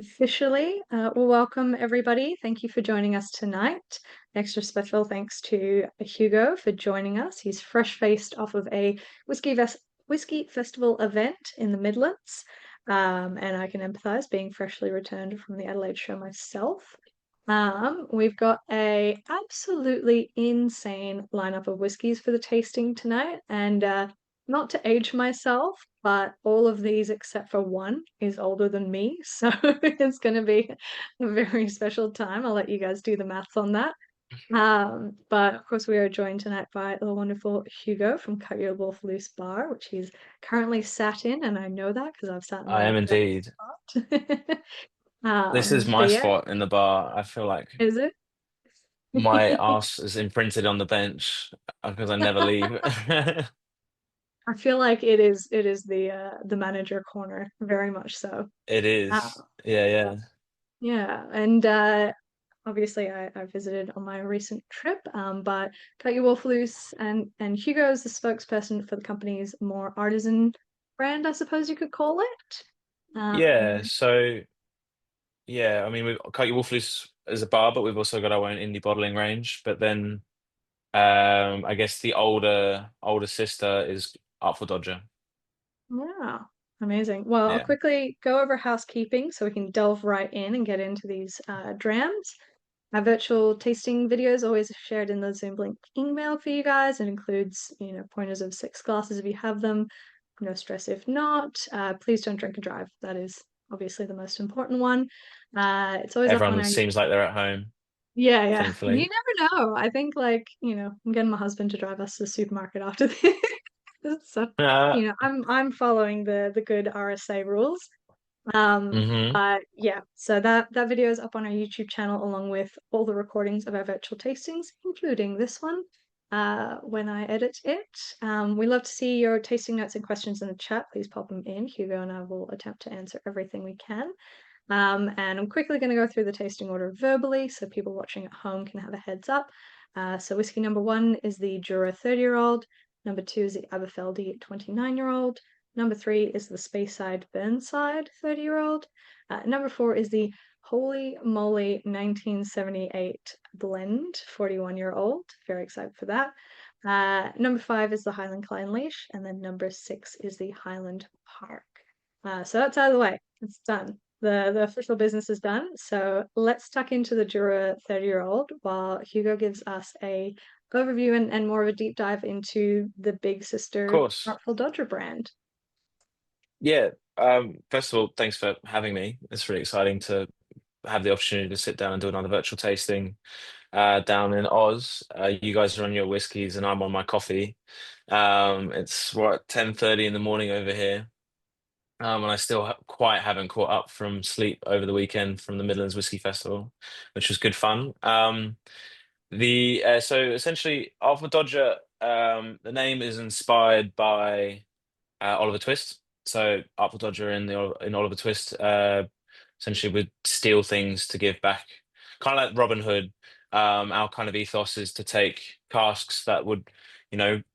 Officially, well, welcome everybody. Thank you for joining us tonight. Extra special thanks to Hugo for joining us. He's fresh-faced off of a whiskey festival event in the Midlands, and I can empathise being freshly returned from the Adelaide show myself. We've got a absolutely insane lineup of whiskies for the tasting tonight, and not to age myself, but all of these except for one is older than me, so it's going to be a very special time. I'll let you guys do the maths on that. But of course, we are joined tonight by the wonderful Hugo from Cut Your Wolf Loose Bar, which he's currently sat in, and I know that because I've sat in I the am exact indeed. spot. This is But my yeah, spot in the bar. I feel like is it? my ass is imprinted on the bench because I never leave. I feel like it is the manager corner, very much so. It Uh, is. Yeah, yeah. yeah, and obviously I visited on my recent trip, but Cut Your Wolf Loose and Hugo is the spokesperson for the company's more artisan brand, I suppose you could call it. Yeah, Um, so yeah, I mean we've got Your Wolf Loose as a bar, but we've also got our own indie bottling range. But then I guess the older sister is Artful Dodger. yeah, amazing. Well, I'll Yeah. quickly go over housekeeping so we can delve right in and get into these drams. Our virtual tasting video is always shared in the Zoom link email for you guys. It includes, pointers of 6 glasses if you have them. No stress if not. Please don't drink and drive. That is obviously the most important one. It's always up on Everyone our seems like they're at home, yeah, yeah. You thankfully. never know. I think like, I'm getting my husband to drive us to the supermarket after this. So, Uh, I'm following the good RSA rules. hmm But yeah, so that video is up on our YouTube channel along with all the recordings of our virtual tastings, including this one, when I edit it. We love to see your tasting notes and questions in the chat. Please pop them in. Hugo and I will attempt to answer everything we can. And I'm quickly going to go through the tasting order verbally so people watching at home can have a heads up. So whiskey number 1 is the Jura 30-year-old. Number 2 is the Aberfeldy 29-year-old. Number 3 is the Speyside Burnside 30-year-old. Number 4 is the Holy Moly 1978 Blend 41-year-old. Very excited for that. Number 5 is the Highland Clynelish, and then number 6 is the Highland Park. So that's out of the way. It's done. The official business is done. So let's tuck into the Jura 30-year-old while Hugo gives us a overview and more of a deep dive into the big Of sister course. Artful Dodger brand. Yeah. First of all, thanks for having me. It's really exciting to have the opportunity to sit down and do another virtual tasting down in Oz. You guys are on your whiskeys and I'm on my coffee. It's what 10:30 in the morning over here. And I still quite haven't caught up from sleep over the weekend from the Midlands Whiskey Festival, which was good fun. The So essentially, Alpha Dodger. The name is inspired by Oliver Twist. So Artful Dodger in Oliver Twist essentially would steal things to give back, kind of like Robin Hood. Our kind of ethos is to take casks that would,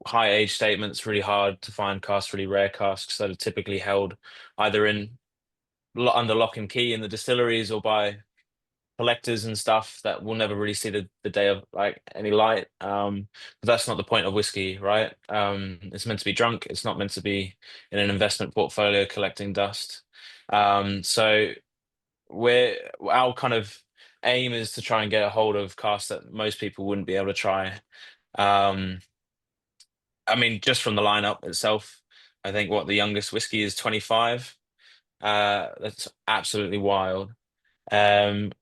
high age statements, really hard to find casks, really rare casks that are typically held either under lock and key in the distilleries or by collectors and stuff that will never really see the day of like any light. But that's not the point of whiskey, right? It's meant to be drunk. It's not meant to be in an investment portfolio collecting dust. So we're our kind of aim is to try and get a hold of casts that most people wouldn't be able to try. Um, I mean, just from the lineup itself, I think what the youngest whiskey is 25. That's absolutely wild. Um,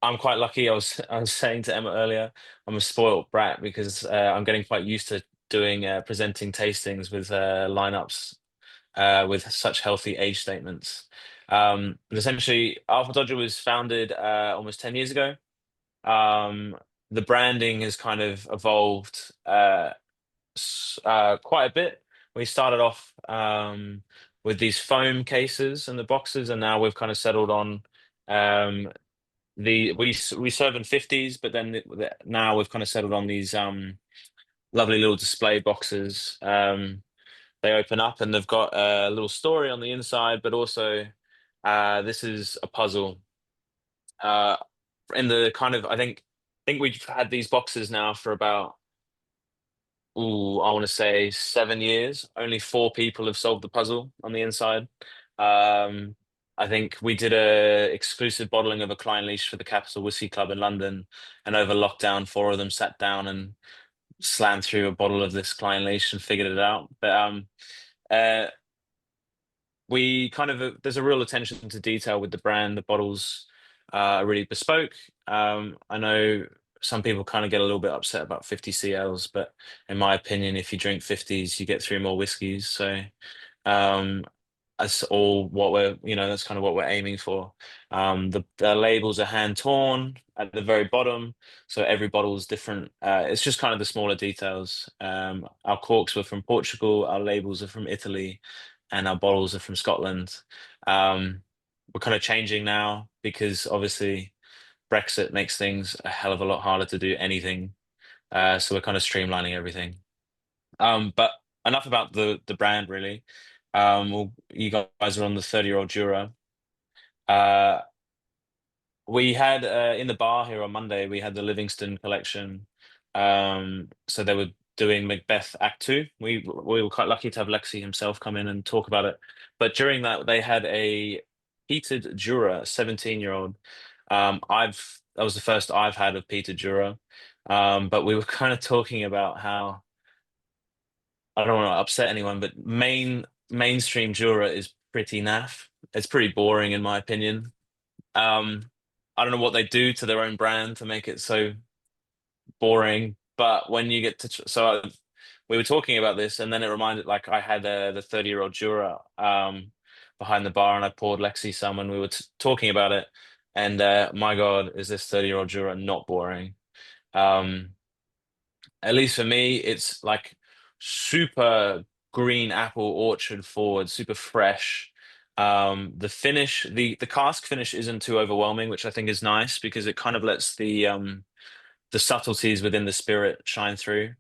I'm quite lucky. I was saying to Emma earlier, I'm a spoilt brat because I'm getting quite used to doing presenting tastings with lineups with such healthy age statements. But essentially, Alpha Dodger was founded almost 10 years ago. Um, the branding has kind of evolved quite a bit. We started off with these foam cases and the boxes, and now we've kind of settled on um, we serve in 50s, but then now we've kind of settled on these lovely little display boxes. They open up and they've got a little story on the inside, but also This is a puzzle. Uh, in the kind of, I think we've had these boxes now for about, ooh, I want to say 7 years. Only four people have solved the puzzle on the inside. Um, I think we did a exclusive bottling of a Clynelish for the Capital Whisky Club in London, and over lockdown, four of them sat down and slammed through a bottle of this Clynelish and figured it out. But uh, we kind of there's a real attention to detail with the brand. The bottles are really bespoke. I know some people kind of get a little bit upset about 50 CLs, but in my opinion, if you drink 50s, you get through more whiskies. So um, that's all what that's kind of what we're aiming for. The labels are hand torn at the very bottom, so every bottle is different. It's just kind of the smaller details. Our corks were from Portugal, our labels are from Italy, and our bottles are from Scotland. Um, we're kind of changing now because obviously Brexit makes things a hell of a lot harder to do anything. So we're kind of streamlining everything. But enough about the brand really. Well, you guys are on the 30-year-old Jura. Uh, we had in the bar here on Monday, we had the Livingston collection. So they were doing Macbeth Act Two. We were quite lucky to have Lexi himself come in and talk about it. But during that, they had a peated Jura, 17-year-old. That was the first I've had of peated Jura. But we were kind of talking about how I don't want to upset anyone, but mainstream Jura is pretty naff. It's pretty boring in my opinion. Um, I don't know what they do to their own brand to make it so boring, but when you get to we were talking about this, and then it reminded like I had the 30-year-old Jura behind the bar, and I poured Lexi some, and we were talking about it, and my God, is this 30-year-old Jura not boring? Um, at least for me, it's like super green apple orchard forward, super fresh. The finish, the cask finish isn't too overwhelming, which I think is nice because it kind of lets the subtleties within the spirit shine through.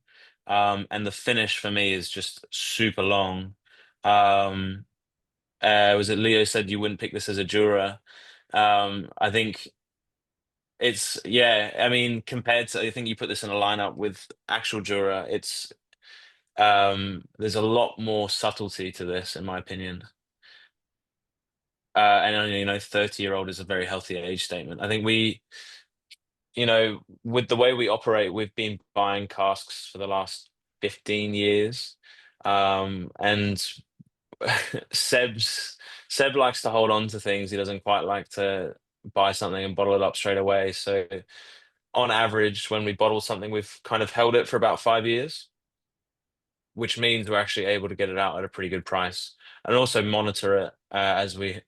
And the finish for me is just super long. Um, was it Leo said you wouldn't pick this as a Jura? I think it's yeah. I mean, compared to I think you put this in a lineup with actual Jura, it's there's a lot more subtlety to this, in my opinion. And 30-year-old is a very healthy age statement. I think with the way we operate, we've been buying casks for the last 15 years. And Seb likes to hold on to things. He doesn't quite like to buy something and bottle it up straight away. So on average, when we bottle something, we've kind of held it for about 5 years, which means we're actually able to get it out at a pretty good price and also monitor it as we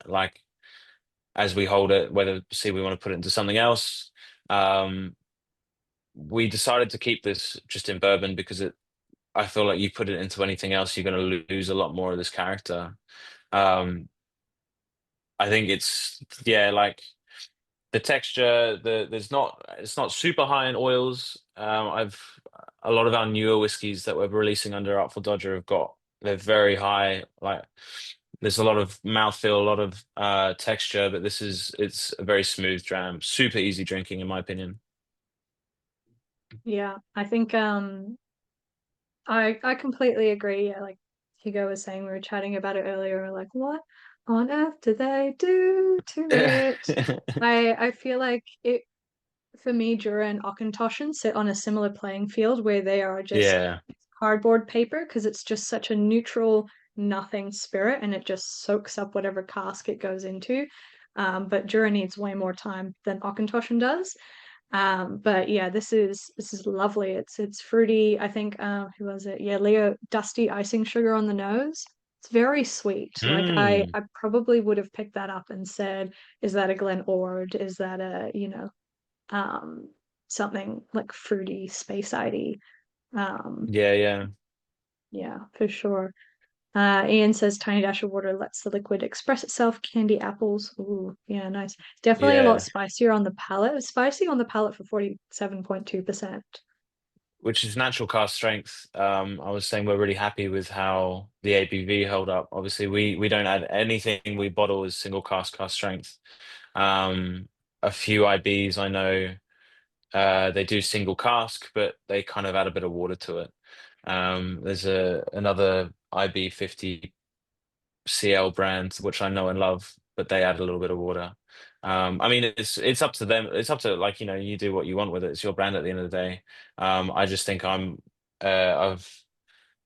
hold it, whether see we want to put it into something else. Um, we decided to keep this just in bourbon because I feel like you put it into anything else, you're going to lose a lot more of this character. Um, I think yeah, like the texture, it's not super high in oils. I've a lot of our newer whiskies that we're releasing under Artful Dodger they're very high. Like there's a lot of mouthfeel, a lot of texture, but it's a very smooth dram, super easy drinking in my opinion. Yeah, I think I completely agree. Yeah, like Hugo was saying, we were chatting about it earlier. We're like, what on earth did they do to it? I feel like it for me, Jura and Auchentoshan sit on a similar playing field where they are just Yeah, cardboard paper because it's just such a neutral, nothing spirit and it just soaks up whatever cask it goes into. But Jura needs way more time than Auchentoshan does. But yeah, this is lovely. It's fruity. I think who was it? Yeah, Leo, dusty icing sugar on the nose. It's very sweet. Like mm, I probably would have picked that up and said, is that a Glen Ord? Is that a, um something like fruity, Speyside-y? Um, yeah, yeah, yeah, for sure. Ian says tiny dash of water lets the liquid express itself. Candy apples. Ooh, yeah, nice. Definitely a lot yeah. spicier on the palate. Spicy on the palate for 47.2%. which is natural cask strength. I was saying we're really happy with how the ABV held up. Obviously, we don't add anything we bottle as single cask strength. Um, a few IBs I know they do single cask, but they kind of add a bit of water to it. There's another IB 50 CL brand which I know and love, but they add a little bit of water. I mean, it's up to them. It's up to like you do what you want with it. It's your brand at the end of the day. I just think I've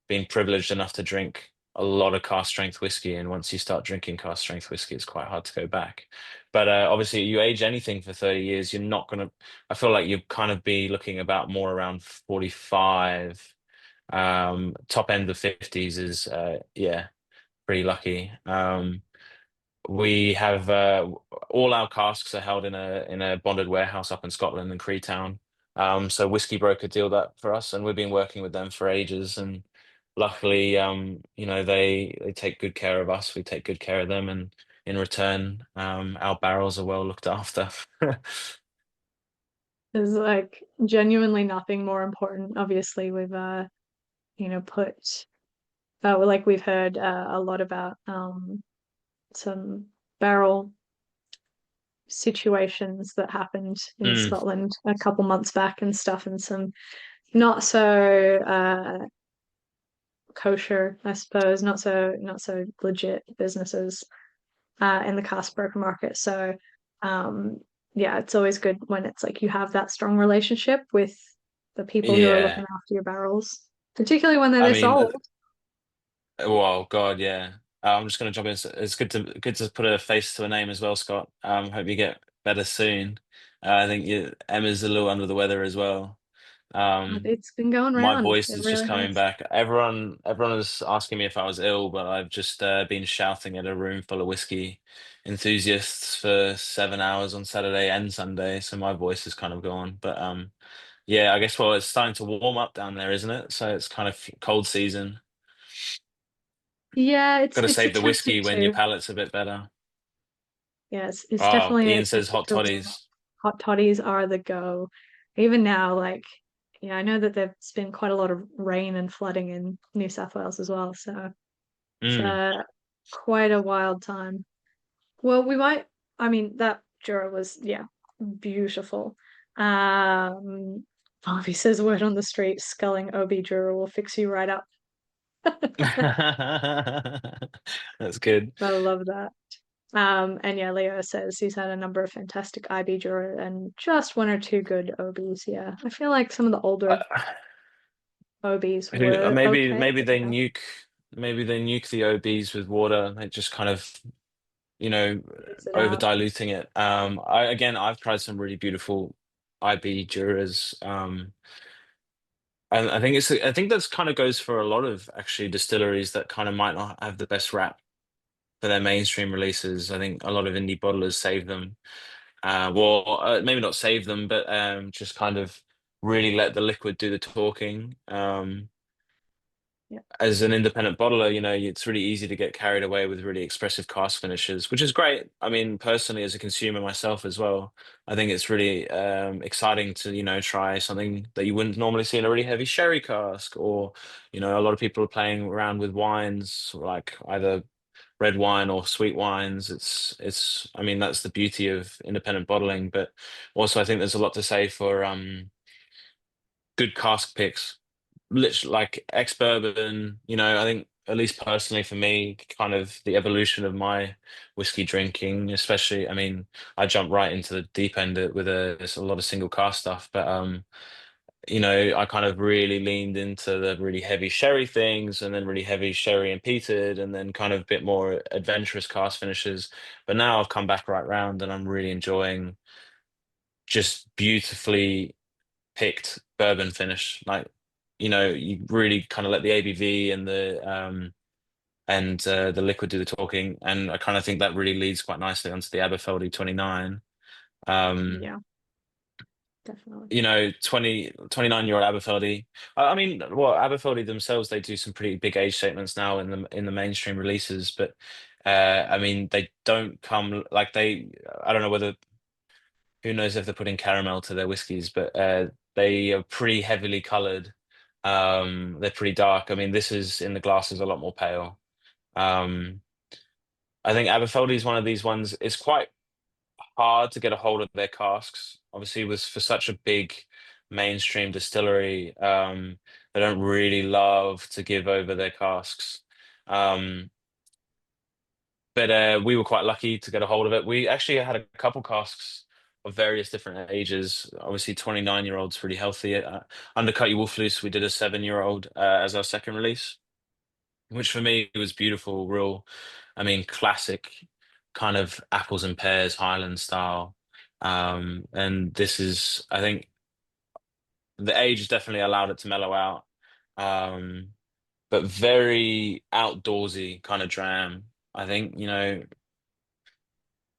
been privileged enough to drink a lot of cask strength whiskey, and once you start drinking cask strength whiskey, it's quite hard to go back. But obviously, you age anything for 30 years, you're not gonna. I feel like you'd kind of be looking about more around 45. Top end of 50s is yeah, pretty lucky. We have all our casks are held in a bonded warehouse up in Scotland in Creetown. So Whiskey Broker deal that for us, and we've been working with them for ages. And luckily, they take good care of us. We take good care of them, and in return, our barrels are well looked after. There's like genuinely nothing more important. Obviously, we've put like we've heard a lot about some barrel situations that happened in Mm, Scotland a couple months back and stuff, and some not so kosher, I suppose, not so legit businesses in the cask broker market. So um, yeah, it's always good when it's like you have that strong relationship with the people who are looking yeah, after your barrels, particularly when they're I this mean, old. well, God, yeah. I'm just gonna jump in. It's good to put a face to a name as well, Scott. Hope you get better soon. I think Emma's a little under the weather as well. Um, It's been going my round. voice It is just really coming has. back. Everyone was asking me if I was ill, but I've just been shouting at a room full of whiskey enthusiasts for 7 hours on Saturday and Sunday, so my voice is kind of gone. But yeah, I guess it's starting to warm up down there, isn't it? So it's kind of cold season. Yeah, Got to it's save the attempted whiskey when your to. palate's a bit better. Yeah, it's Oh, definitely Ian says attempted hot to warm up. toddies. Hot toddies are the go. Even now, like, yeah, I know that there's been quite a lot of rain and flooding in New South Wales as well. So it's Mm. quite a wild time. Well, we might, I mean, that Jura was, yeah, beautiful. Bobby says word on the street, sculling OB Jura will fix you right up. That's good. I love that. And yeah, Leo says he's had a number of fantastic IB Jura and just one or two good OBs. Yeah, I feel like some of the older Uh, OBs were okay, maybe but yeah, they nuke the OBs with water. They just kind of you know mix it over out. diluting it. I've tried some really beautiful IB Juras. And I think that's kind of goes for a lot of actually distilleries that kind of might not have the best rap for their mainstream releases. I think a lot of indie bottlers save them. Maybe not save them, but just kind of really let the liquid do the talking. Yeah, As an independent bottler, it's really easy to get carried away with really expressive cast finishes, which is great. I mean, personally, as a consumer myself as well, I think it's really exciting to, try something that you wouldn't normally see in a really heavy sherry cask, or, a lot of people are playing around with wines, like either red wine or sweet wines. I mean, that's the beauty of independent bottling, but also I think there's a lot to say for good cask picks, literally like ex-bourbon, I think at least personally for me, kind of the evolution of my whiskey drinking, especially, I mean, I jumped right into the deep end with there's a lot of single cask stuff, but I kind of really leaned into the really heavy sherry things and then really heavy sherry and peated and then kind of a bit more adventurous cask finishes. But now I've come back right round and I'm really enjoying just beautifully picked bourbon finish. Like, you really kind of let the ABV and the liquid do the talking. And I kind of think that really leads quite nicely onto the Aberfeldy 29. Um, yeah, definitely. 29-year-old Aberfeldy. I mean, well, Aberfeldy themselves, they do some pretty big age statements now in the mainstream releases, but I mean, they don't come like I don't know whether who knows if they're putting caramel to their whiskies, but They are pretty heavily colored. They're pretty dark. I mean, this is in the glass is a lot more pale. Um, I think Aberfeldy is one of these ones. It's quite hard to get a hold of their casks. Obviously, was for such a big mainstream distillery, they don't really love to give over their casks. Um, but we were quite lucky to get a hold of it. We actually had a couple casks of various different ages. Obviously, 29-year-old's pretty healthy. Undercut Your Wolf Loose, we did a 7-year-old as our second release, which for me was beautiful, real, I mean, classic kind of apples and pears Highland style. And this is, I think, the age definitely allowed it to mellow out. Um, but very outdoorsy kind of dram. I think,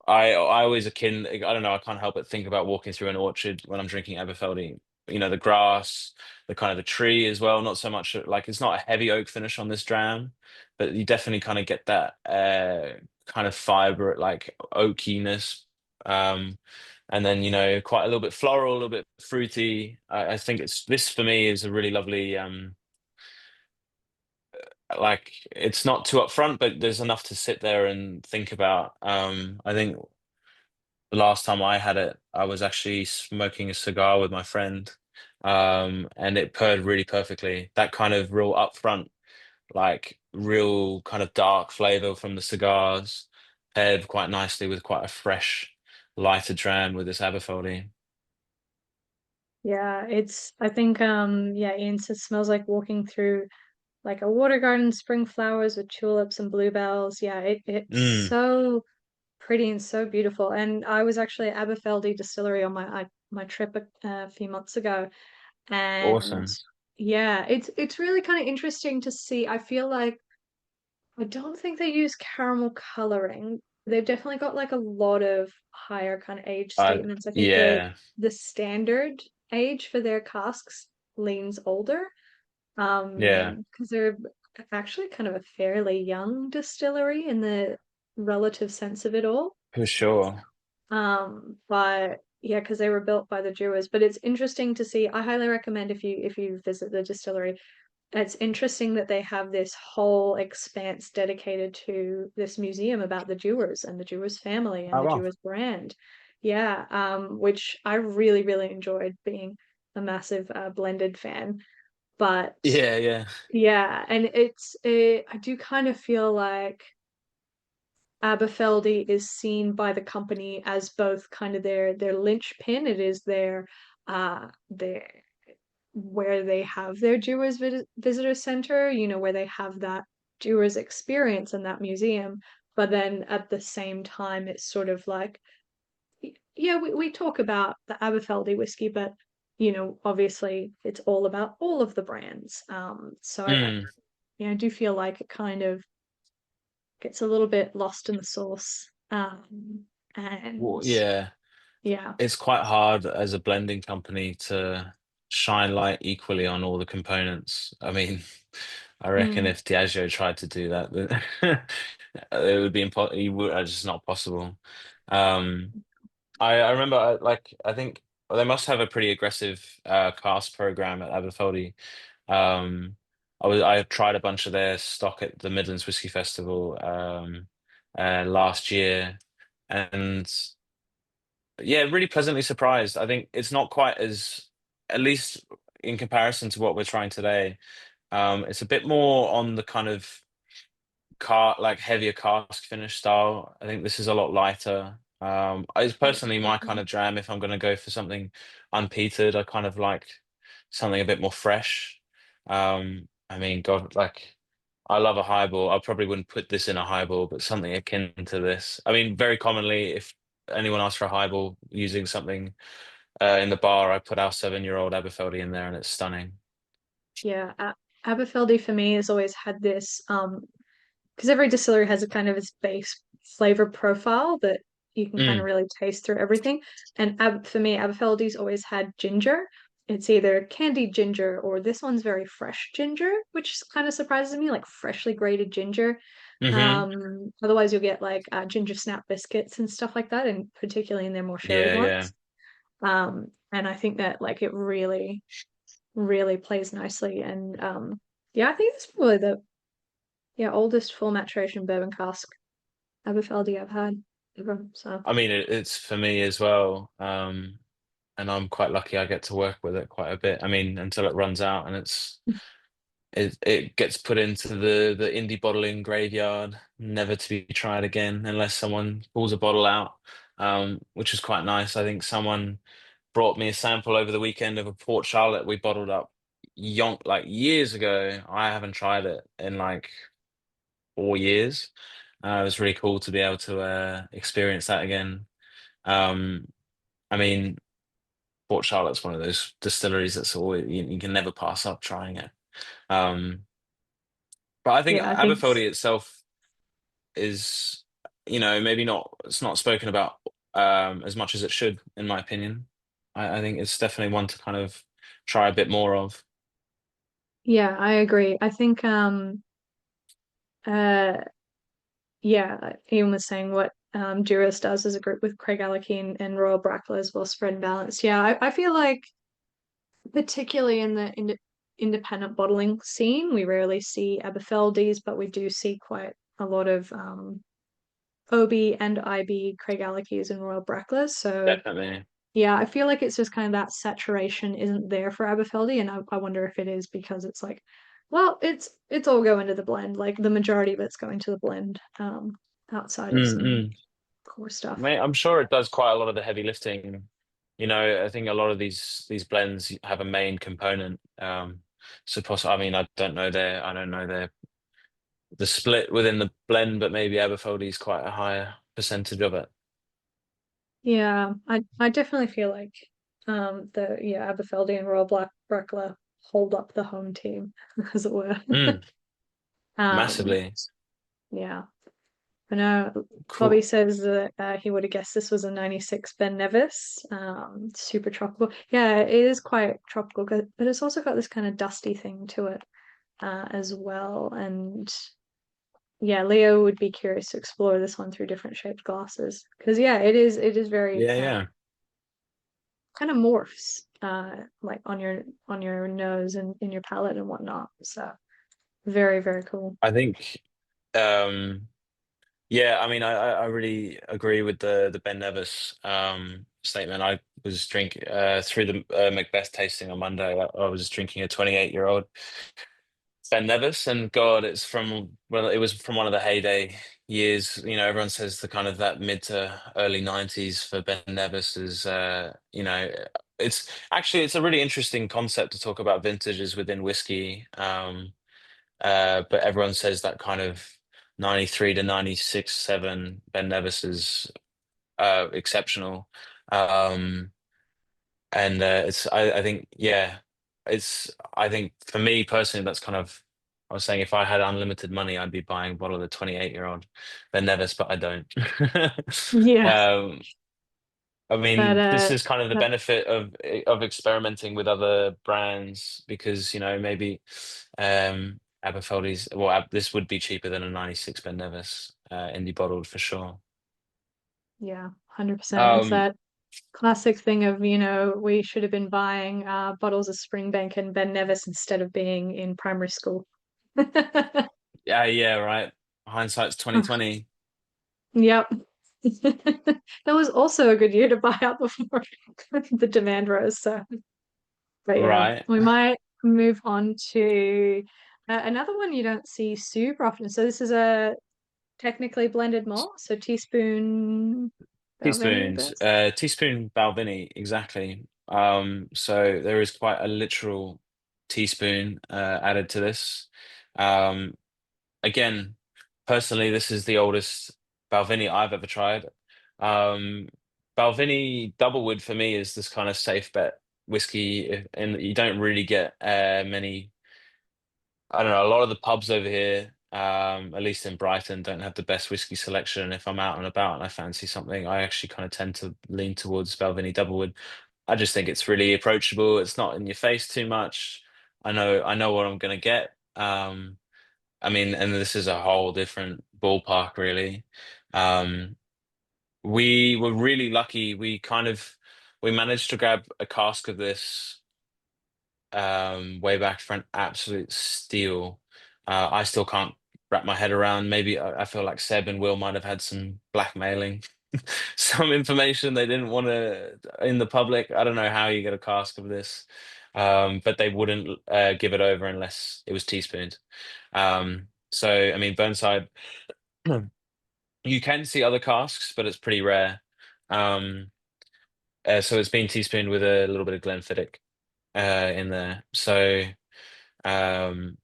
I always akin, I don't know, I can't help but think about walking through an orchard when I'm drinking Aberfeldy. The grass, the kind of the tree as well. Not so much like it's not a heavy oak finish on this dram, but you definitely kind of get that kind of fiber, like oakiness. Um, and then, quite a little bit floral, a little bit fruity. I think it's this for me is a really lovely like it's not too upfront, but there's enough to sit there and think about. I think the last time I had it, I was actually smoking a cigar with my friend, and it paired really perfectly. That kind of real upfront, like real kind of dark flavor from the cigars, paired quite nicely with quite a fresh, lighter dram with this Aberfeldy. Yeah, I think yeah, Ian said smells like walking through like a water garden, spring flowers with tulips and bluebells. Yeah, it's Mm, so pretty and so beautiful. And I was actually at Aberfeldy Distillery on my trip a few months ago, and awesome. yeah, it's really kind of interesting to see. I feel like I don't think they use caramel coloring. They've definitely got like a lot of higher kind of age statements. I think Yeah, the standard age for their casks leans older, yeah, because they're actually kind of a fairly young distillery in the relative sense of it all. for sure. But yeah, because they were built by the Juras. But it's interesting to see. I highly recommend if you visit the distillery, it's interesting that they have this whole expanse dedicated to this museum about the Jewers and the Jewers family and Oh the well. Jewers brand. Yeah, which I really, really enjoyed being a massive blended fan. But Yeah, yeah. yeah, and I do kind of feel like Aberfeldy is seen by the company as both kind of their linchpin. It is their where they have their Jewers Visitor Center, where they have that Jewers experience in that museum. But then at the same time, it's sort of like, yeah, we talk about the Aberfeldy whiskey, but obviously it's all about all of the brands. So Mm. I do feel like it kind of gets a little bit lost in the sauce. And Well, yeah. yeah. It's quite hard as a blending company to shine light equally on all the components. I mean, I reckon Mm, if Diageo tried to do that, then it would be impossible. It's just not possible. Um, I remember, I think they must have a pretty aggressive cast program at Aberfeldy. Um, I tried a bunch of their stock at the Midlands Whiskey Festival last year, and yeah, really pleasantly surprised. I think it's not quite as, at least in comparison to what we're trying today. It's a bit more on the kind of like heavier cask finish style. I think this is a lot lighter. It's personally my kind of jam. If I'm going to go for something unpeated, I kind of like something a bit more fresh. I mean, God, like I love a highball. I probably wouldn't put this in a highball, but something akin to this. I mean, very commonly, if anyone asks for a highball using something in the bar, I put our 7-year-old Aberfeldy in there, and it's stunning. yeah. Aberfeldy for me has always had this because every distillery has a kind of its base flavor profile that you can kind of Mm, really taste through everything. And for me, Aberfeldy's always had ginger. It's either candied ginger or this one's very fresh ginger, which kind of surprises me, like freshly grated ginger. hmm. Otherwise you'll get like ginger snap biscuits and stuff like that, and particularly in their more sherry Yeah, yeah. blends. And I think that like it really, really plays nicely. And yeah, I think it's probably the oldest full maturation bourbon cask Aberfeldy I've had ever. So I mean, it's for me as well. And I'm quite lucky I get to work with it quite a bit. I mean, until it runs out and it gets put into the indie bottling graveyard, never to be tried again unless someone pulls a bottle out, which is quite nice. I think someone brought me a sample over the weekend of a Port Charlotte we bottled up yonk like years ago. I haven't tried it in like 4 years. It was really cool to be able to experience that again. Um, I mean, Port Charlotte's one of those distilleries that's always you can never pass up trying it. Um, but I think yeah, I think Aberfeldy itself is, maybe not, it's not spoken about as much as it should, in my opinion. I think it's definitely one to kind of try a bit more of. yeah, I agree. I think uh yeah, Ian was saying what Juris does as a group with Craig Alekin and Royal Brackler as well, spread and balance. Yeah, I feel like particularly in the independent bottling scene, we rarely see Aberfeldies, but we do see quite a lot of OB and IB Craig Alekies and Royal Bracklers. So Definitely. yeah, I feel like it's just kind of that saturation isn't there for Aberfeldy, and I wonder if it is because it's like, well, it's all going to the blend, like the majority of it's going to the blend, outside of some Mm-mm. core stuff. Mate, I'm sure it does quite a lot of the heavy lifting. I think a lot of these blends have a main component. I mean, I don't know the split within the blend, but maybe Aberfeldy is quite a higher percentage of it. Yeah, I definitely feel like the Aberfeldy and Royal Black Brackler hold up the home team, as it were. Mm, Um, massively. yeah. I know Bobby Cool. says that he would have guessed this was a 96 Ben Nevis, super tropical. Yeah, it is quite tropical, but it's also got this kind of dusty thing to it as well. And yeah, Leo would be curious to explore this one through different shaped glasses because yeah, it is very Yeah, yeah. kind of morphs like on your nose and in your palate and whatnot. So very, very cool. I think um yeah, I mean I really agree with the Ben Nevis statement. I was drinking through the Macbeth tasting on Monday. I was drinking a 28-year-old Ben Nevis, and God, it was from one of the heyday years. Everyone says the kind of that mid to early 90s for Ben Nevis is it's a really interesting concept to talk about vintages within whiskey. But everyone says that kind of 93 to 96, 7 Ben Nevis is exceptional. Um, and I think, yeah, I think for me personally, that's kind of, I was saying if I had unlimited money, I'd be buying a bottle of the 28-year-old Ben Nevis, but I don't. Yeah, Um, I but mean, this is kind of the that, benefit of experimenting with other brands because, maybe Aberfeldy's, well, this would be cheaper than a 96 Ben Nevis, indie bottled for sure. yeah, 100%. It's Um, that classic thing of, we should have been buying bottles of Springbank and Ben Nevis instead of being in primary school. yeah, yeah, right. Hindsight's 2020. Yep. That was also a good year to buy up before the demand rose. So, but yeah, Right. we might move on to another one you don't see super often. So this is a technically blended malt, so teaspoon Balvenie Teaspoons, Burns. teaspoon Balvenie, exactly. So there is quite a literal teaspoon added to this. Um, Again, personally, this is the oldest Balvenie I've ever tried. Um, Balvenie Doublewood for me is this kind of safe bet whiskey, and you don't really get many. I don't know. A lot of the pubs over here, at least in Brighton, don't have the best whiskey selection. If I'm out and about and I fancy something, I actually kind of tend to lean towards Balvenie Doublewood. I just think it's really approachable. It's not in your face too much. I know what I'm gonna get. I mean, and this is a whole different ballpark, really. Um, we were really lucky. We kind of we managed to grab a cask of this way back for an absolute steal. I still can't wrap my head around. Maybe I feel like Seb and Will might have had some blackmailing, some information they didn't want to in the public. I don't know how you get a cask of this, but they wouldn't give it over unless it was teaspooned. So I mean, Burnside, you can see other casks, but it's pretty rare. Um, so it's been teaspooned with a little bit of Glenfiddich in there. So. Um,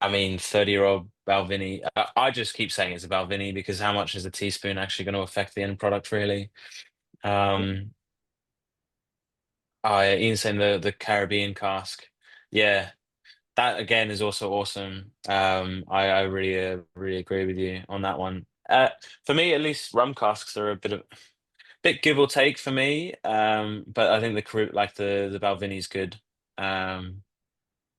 I mean, 30-year-old Balvenie. I just keep saying it's a Balvenie because how much is a teaspoon actually going to affect the end product, really? Um, Ian saying the Caribbean cask. Yeah, that again is also awesome. I really really agree with you on that one. For me, at least, rum casks are a bit give or take for me. But I think like the Balvenie's good. Um,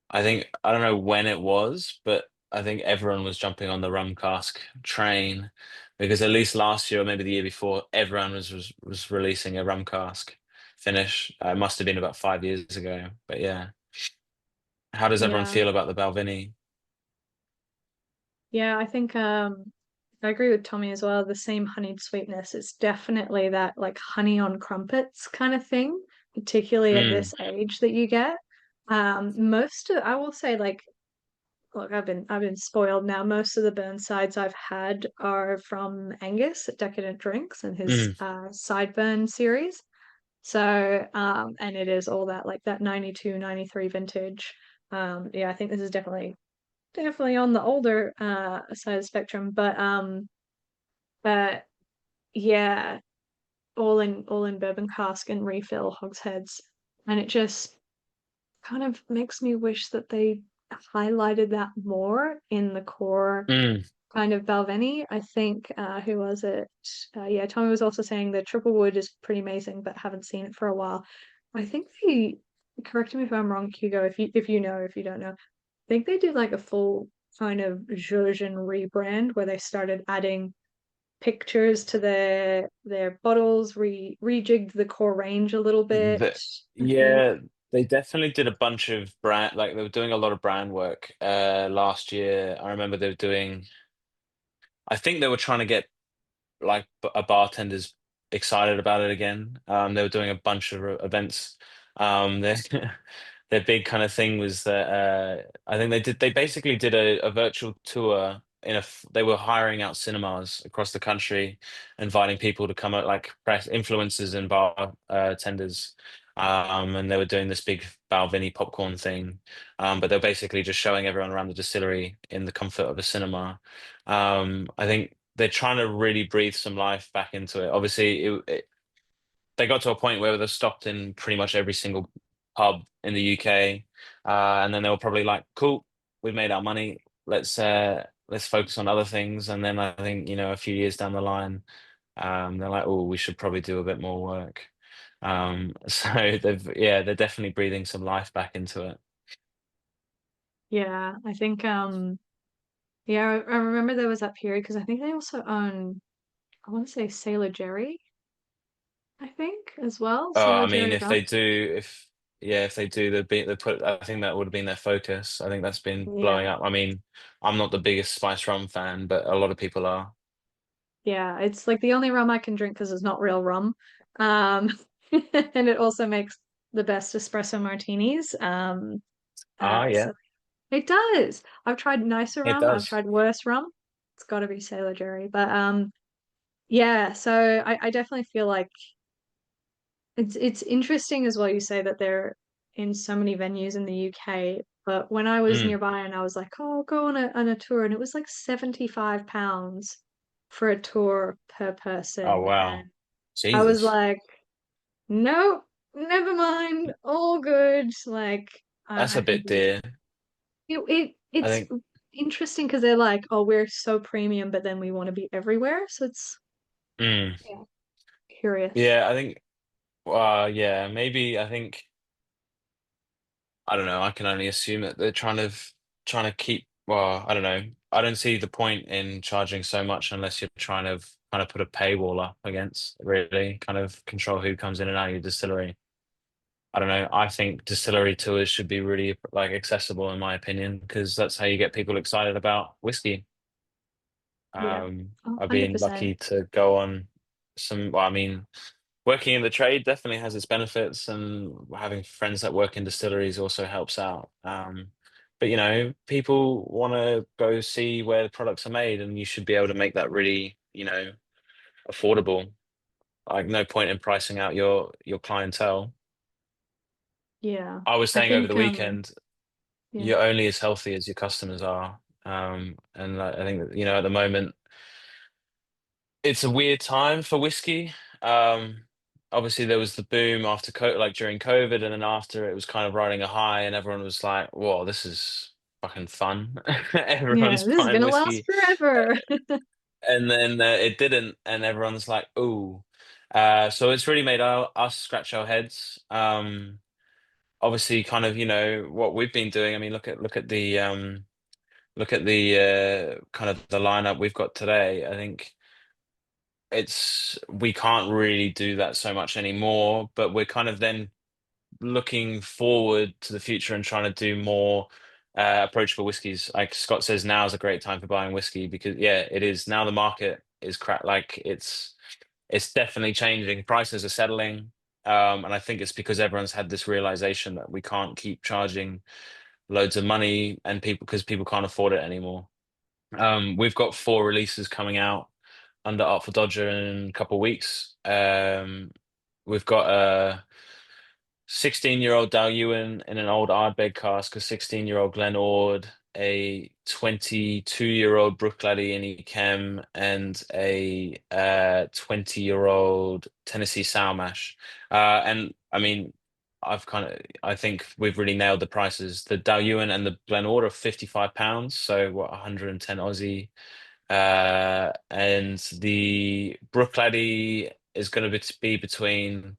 I think I don't know when it was, but I think everyone was jumping on the rum cask train because at least last year or maybe the year before, everyone was releasing a rum cask finish. It must have been about 5 years ago. But yeah, how does everyone Yeah. feel about the Balvenie? Yeah, I think I agree with Tommy as well. The same honeyed sweetness. It's definitely that like honey on crumpets kind of thing, particularly at Mm, this age that you get. I will say like look, I've been spoiled now. Most of the Burnsides I've had are from Angus at Decadent Drinks and his mm. Sideburn series. So and it is all that like that 92, 93 vintage. Yeah, I think this is definitely on the older side of the spectrum, but yeah, all in bourbon cask and refill hogsheads, and it just kind of makes me wish that they highlighted that more in the core Mm. kind of Balvenie. I think who was it? Yeah, Tommy was also saying the triple wood is pretty amazing, but haven't seen it for a while. I think they correct me if I'm wrong, Hugo, if you don't know. I think they did like a full kind of Georgian rebrand where they started adding pictures to their bottles, rejigged the core range a little bit, The, I think. yeah, they definitely did a bunch of brand, like they were doing a lot of brand work last year. I remember they were doing, I think they were trying to get like a bartender's excited about it again. They were doing a bunch of events. Their their big kind of thing was that I think they basically did a virtual tour they were hiring out cinemas across the country, inviting people to come out like press influencers and bar tenders. And they were doing this big Balvenie popcorn thing, but they're basically just showing everyone around the distillery in the comfort of a cinema. I think they're trying to really breathe some life back into it. Obviously, they got to a point where they stopped in pretty much every single pub in the UK, and then they were probably like, "Cool, we've made our money. Let's focus on other things." And then I think a few years down the line, they're like, "Oh, we should probably do a bit more work." So they're definitely breathing some life back into it. Yeah, I think yeah, I remember there was that period because I think they also own I want to say Sailor Jerry, I think, as well. Oh, Sailor I mean, Jerry if rum. they do, if yeah, if they do, they put. I think that would have been their focus. I think that's been blowing Yeah. up. I mean, I'm not the biggest Spice Rum fan, but a lot of people are. Yeah, it's like the only rum I can drink because it's not real rum. Um, and it also makes the best espresso martinis. Ah, So yeah, it does. I've tried nicer it rum, I've does. tried worse rum. It's got to be Sailor Jerry. But yeah, so I definitely feel like it's interesting as well. You say that they're in so many venues in the UK, but when I was Mm. nearby and I was like, oh, I'll go on a tour, and it was like £75 for a tour per Oh, person, wow, and I was Jesus, like, nope, never mind, all good. Like that's I a think bit dear. I it's think. interesting because they're like, oh, we're so premium, but then we want to be everywhere. So it's Mm. yeah, curious. Yeah, I think. Yeah, maybe. I think. I don't know. I can only assume that they're trying to keep. Well, I don't know. I don't see the point in charging so much unless you're trying to kind of put a paywall up against, really, kind of control who comes in and out of your distillery. I don't know. I think distillery tours should be really like accessible, in my opinion, because that's how you get people excited about whiskey. Yeah. I've been 100%. lucky to go on some, well, I mean, working in the trade definitely has its benefits, and having friends that work in distilleries also helps out. But people want to go see where the products are made, and you should be able to make that really, affordable. Like, no point in pricing out your clientele. Yeah. I was I saying over think the weekend, yeah. you're only as healthy as your customers are. And I think that, at the moment, it's a weird time for whiskey. Um, Obviously there was the boom after like during COVID, and then after it was kind of riding a high, and everyone was like, "Whoa, this is fucking fun." Yeah, Everyone's this is buying gonna last whiskey, uh, forever. and then it didn't, and everyone's like, "Ooh." So it's really made us scratch our heads. Obviously, kind of, what we've been doing. I mean, look at the kind of the lineup we've got today. I think we can't really do that so much anymore, but we're kind of then looking forward to the future and trying to do more approachable whiskies. Like Scott says, now is a great time for buying whiskey, because yeah, it is. Now the market is like it's definitely changing. Prices are settling. And I think it's because everyone's had this realization that we can't keep charging loads of money, and because people can't afford it anymore. We've got 4 releases coming out under Artful Dodger in a couple of weeks. We've got a 16-year-old Dalyuen in an old Ardbeg cask, a 16-year-old Glen Ord, a 22-year-old Bruichladdich in Chem, and a 20-year-old Tennessee Sour Mash. And I mean, I think we've really nailed the prices. The Dalyuen and the Glen Ord are £55, so what, 110 Aussie. And the Bruichladdich is going to be between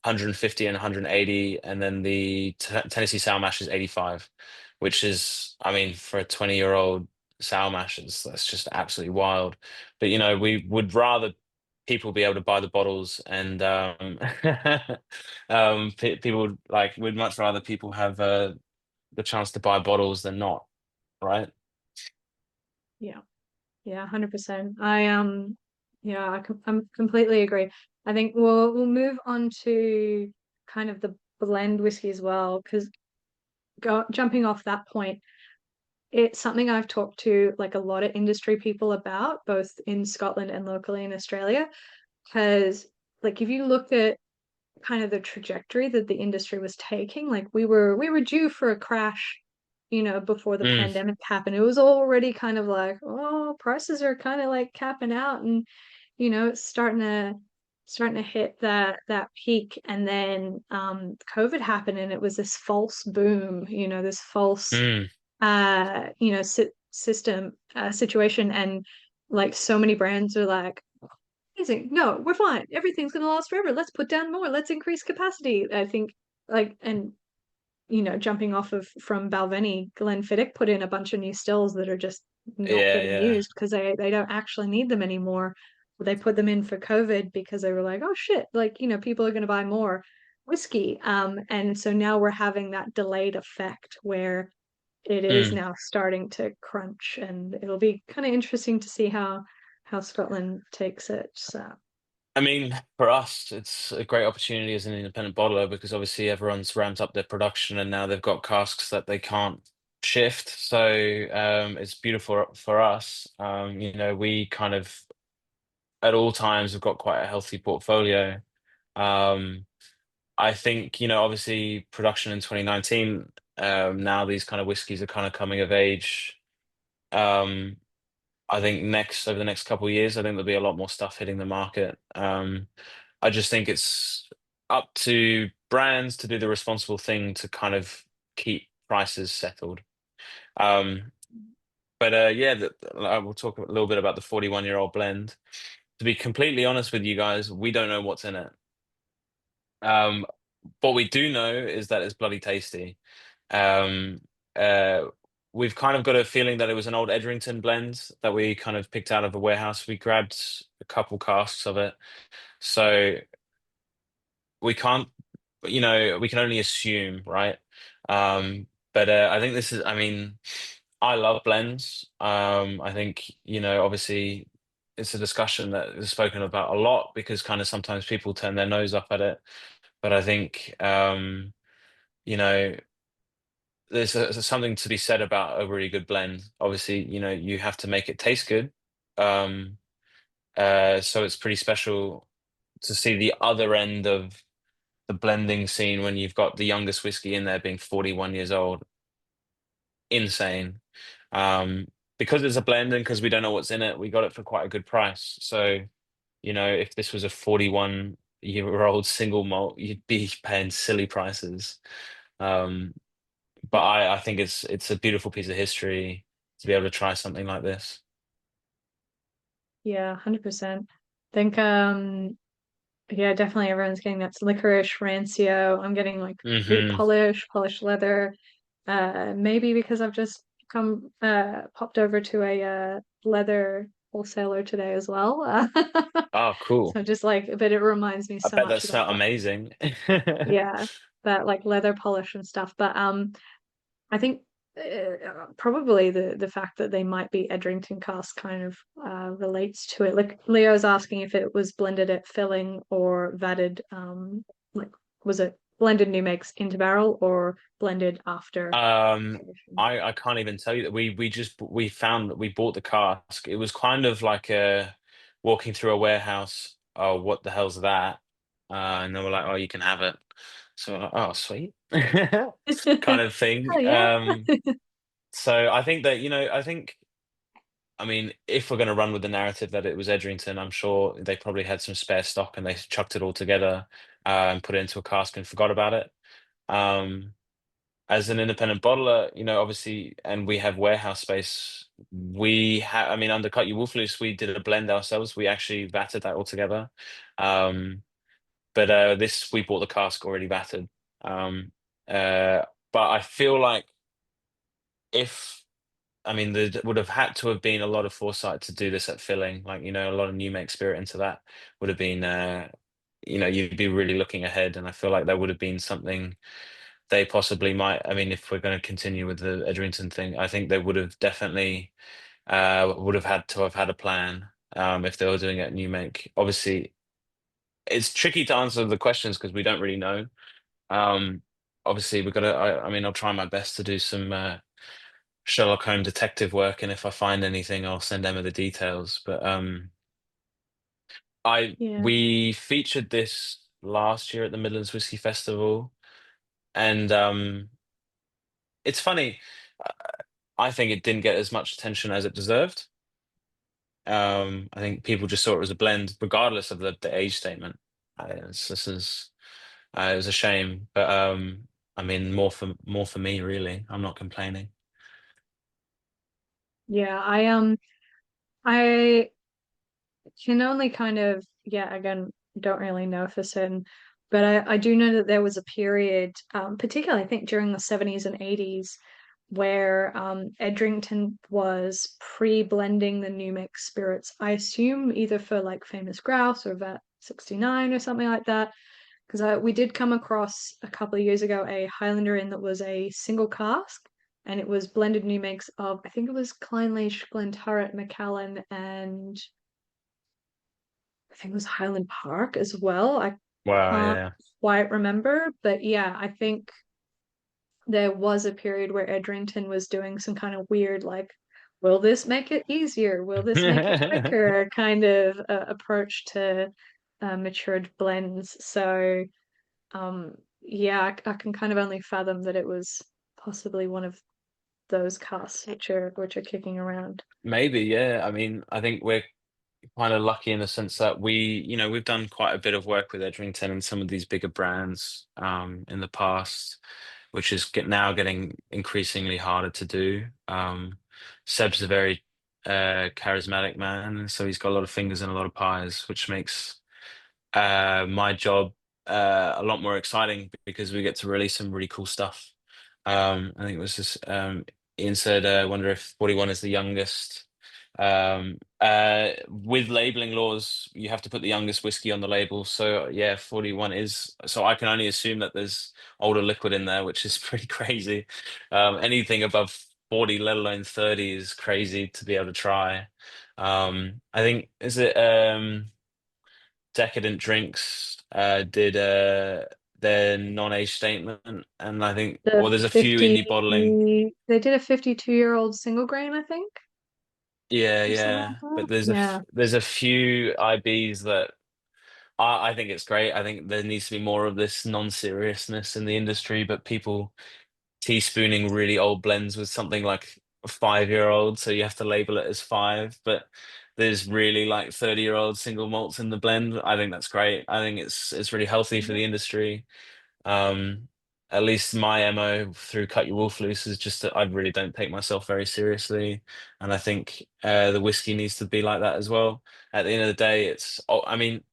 150 and 180, and then the Tennessee Sour Mash is 85, which is, I mean, for a 20-year-old sour mash, that's just absolutely wild. But we would rather people be able to buy the bottles, and people we'd much rather people have the chance to buy bottles than not, right? Yeah. Yeah, 100%. Yeah, I'm completely agree. I think we'll move on to kind of the blend whiskey as well, because jumping off that point, it's something I've talked to like a lot of industry people about, both in Scotland and locally in Australia. Because like if you look at kind of the trajectory that the industry was taking, like we were due for a crash, before the Mm, pandemic happened. It was already kind of like, oh, prices are kind of like capping out, and it's starting to hit that peak. And then COVID happened, and it was this false boom, this false mm, system situation. And like so many brands are like, amazing, no, we're fine, everything's going to last forever, let's put down more, let's increase capacity. I think, like, and jumping off of from Balvenie, Glenfiddich put in a bunch of new stills that are just not yeah, getting yeah. used because they don't actually need them anymore. They put them in for COVID because they were like, oh shit, like, people are going to buy more whiskey. And so now we're having that delayed effect where it is Mm. now starting to crunch, and it'll be kind of interesting to see how Scotland takes it. So I mean, for us, it's a great opportunity as an independent bottler, because obviously everyone's ramped up their production, and now they've got casks that they can't shift. So it's beautiful for us. We kind of at all times have got quite a healthy portfolio. Um, I think, obviously production in 2019, now these kind of whiskies are kind of coming of age. Um, I think over the next couple of years, I think there'll be a lot more stuff hitting the market. I just think it's up to brands to do the responsible thing to kind of keep prices settled. Um, but yeah, I will talk a little bit about the 41-year-old blend. To be completely honest with you guys, we don't know what's in it. Um, what we do know is that it's bloody tasty. Um, uh, we've kind of got a feeling that it was an old Edrington blend that we kind of picked out of a warehouse. We grabbed a couple casks of it, so we can't, we can only assume, right? But I think this is, I mean, I love blends. I think, obviously it's a discussion that is spoken about a lot because kind of sometimes people turn their nose up at it. But I think, you know, there's something to be said about a really good blend. Obviously, you have to make it taste good. Um, so it's pretty special to see the other end of the blending scene when you've got the youngest whiskey in there being 41 years old. Insane. Um, because it's a blend and because we don't know what's in it, we got it for quite a good price. So, if this was a 41-year-old single malt, you'd be paying silly prices. Um, but I think it's a beautiful piece of history to be able to try something like this. Yeah, 100%. Think yeah, definitely everyone's getting that licorice rancio. I'm getting like boot Hmm. polish, polished leather. Maybe because I've just come popped over to a leather wholesaler today as well. Oh, cool. So just like, but it reminds me I so bet that much about smelled that. amazing. Yeah, that like leather polish and stuff. But I think probably the fact that they might be Edrington cast kind of relates to it. Like Leo's asking if it was blended at filling or vatted. Like was it blended new makes into barrel or blended after Um, agation? I can't even tell you that we found that we bought the cask. It was kind of like a walking through a warehouse. Oh, what the hell's that? And then we're like, oh, you can have it. So we're like, oh, sweet, kind of thing. Oh yeah. So I think that I mean, if we're going to run with the narrative that it was Edrington, I'm sure they probably had some spare stock and they chucked it all together and put it into a cask and forgot about it. Um, as an independent bottler, obviously, and we have warehouse space. I mean, under Cut Your Wolf Loose, we did a blend ourselves. We actually vatted that all together. Um, but this, we bought the cask already vatted. Um, uh, but I feel like if, I mean, there would have had to have been a lot of foresight to do this at filling, like, a lot of new make spirit into that would have been, you'd be really looking ahead. And I feel like that would have been something they possibly might. I mean, if we're going to continue with the Edrington thing, I think they would have definitely would have had to have had a plan if they were doing it new make. Obviously, it's tricky to answer the questions because we don't really know. Um, obviously, we've got to. I mean, I'll try my best to do some Sherlock Holmes detective work, and if I find anything, I'll send Emma the details. But I Yeah. we featured this last year at the Midlands Whiskey Festival, and it's funny. uh, I think it didn't get as much attention as it deserved. I think people just saw it as a blend, regardless of the age statement. It was a shame, but I mean, more for me, really. I'm not complaining. Yeah, I can only kind of, yeah, again, don't really know for certain, but I do know that there was a period, particularly I think during the 70s and 80s, where Edrington was pre-blending the new mix spirits. I assume either for like Famous Grouse or Vat 69 or something like that. Because we did come across a couple of years ago a Highlander in that was a single cask, and it was blended new makes of I think it was Clynelish, Glenturret, Macallan, and I think it was Highland Park as well. I Wow, can't yeah. quite remember, but yeah, I think there was a period where Edrington was doing some kind of weird, like, will this make it easier? Will this make it quicker? Kind of approach to matured blends. So, yeah, I can kind of only fathom that it was possibly one of those casts which are kicking around. Maybe, yeah. I mean, I think we're kind of lucky in the sense that we've done quite a bit of work with Edrington and some of these bigger brands in the past, which is now getting increasingly harder to do. Seb's a very charismatic man, and so he's got a lot of fingers in a lot of pies, which makes my job a lot more exciting because we get to release some really cool stuff. I think it was just Ian said, wonder if 41 is the youngest. With labeling laws, you have to put the youngest whiskey on the label. So yeah, 41 is. So I can only assume that there's older liquid in there, which is pretty crazy. Anything above 40, let alone 30, is crazy to be able to try. I think is it Decadent Drinks did their non-age statement, and I think, The or there's a few 50, indie bottling. they did a 52-year-old single grain, I think, Yeah, or something yeah, like but that. Yeah. there's a few IBs that I think it's great. I think there needs to be more of this non-seriousness in the industry, but people teaspooning really old blends with something like a 5-year-old, so you have to label it as five, but there's really like 30-year-old single malts in the blend. I think that's great. I think it's really healthy for the industry. Um, at least my MO through Cut Your Wolf Loose is just that I really don't take myself very seriously, and I think the whiskey needs to be like that as well. At the end of the day, I mean,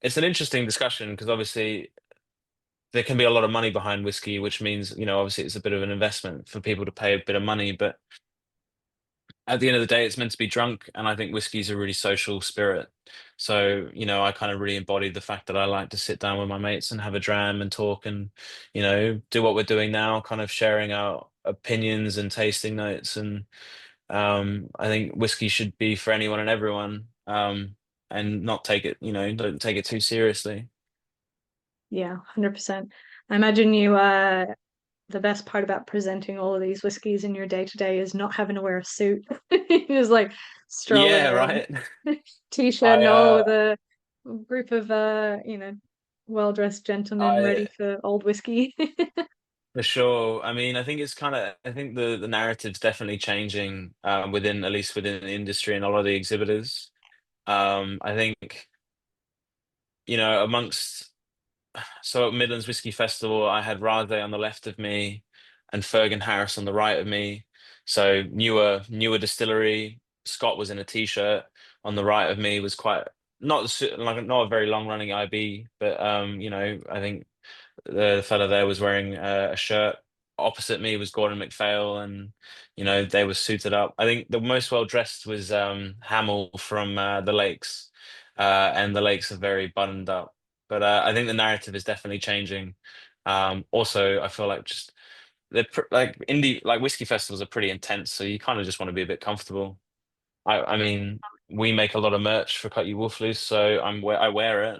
it's an interesting discussion because obviously there can be a lot of money behind whiskey, which means, obviously it's a bit of an investment for people to pay a bit of money, but at the end of the day, it's meant to be drunk, and I think whiskey's a really social spirit. So, I kind of really embodied the fact that I like to sit down with my mates and have a dram and talk and, do what we're doing now, kind of sharing our opinions and tasting notes. And I think whiskey should be for anyone and everyone, and not take it, don't take it too seriously. Yeah, 100%. I imagine the best part about presenting all of these whiskeys in your day to day is not having to wear a suit. You just like strolling Yeah, around, right. t-shirt I and all, uh with a group of well-dressed gentlemen ready I for old whiskey. For sure. I mean, I think the narrative's definitely changing within, at least within the industry and a lot of the exhibitors. I think, amongst, so at Midlands Whiskey Festival, I had Rade on the left of me and Fergus Harris on the right of me. So newer distillery. Scott was in a t-shirt. On the right of me was quite like not a very long running IB, but I think the fella there was wearing a shirt. Opposite me was Gordon MacPhail, and they were suited up. I think the most well dressed was Hamill from the Lakes, and the Lakes are very buttoned up. But I think the narrative is definitely changing. Also, I feel like just like indie, like whiskey festivals are pretty intense, so you kind of just want to be a bit comfortable. I mean, we make a lot of merch for Cut You Wolf Loose, so I wear it.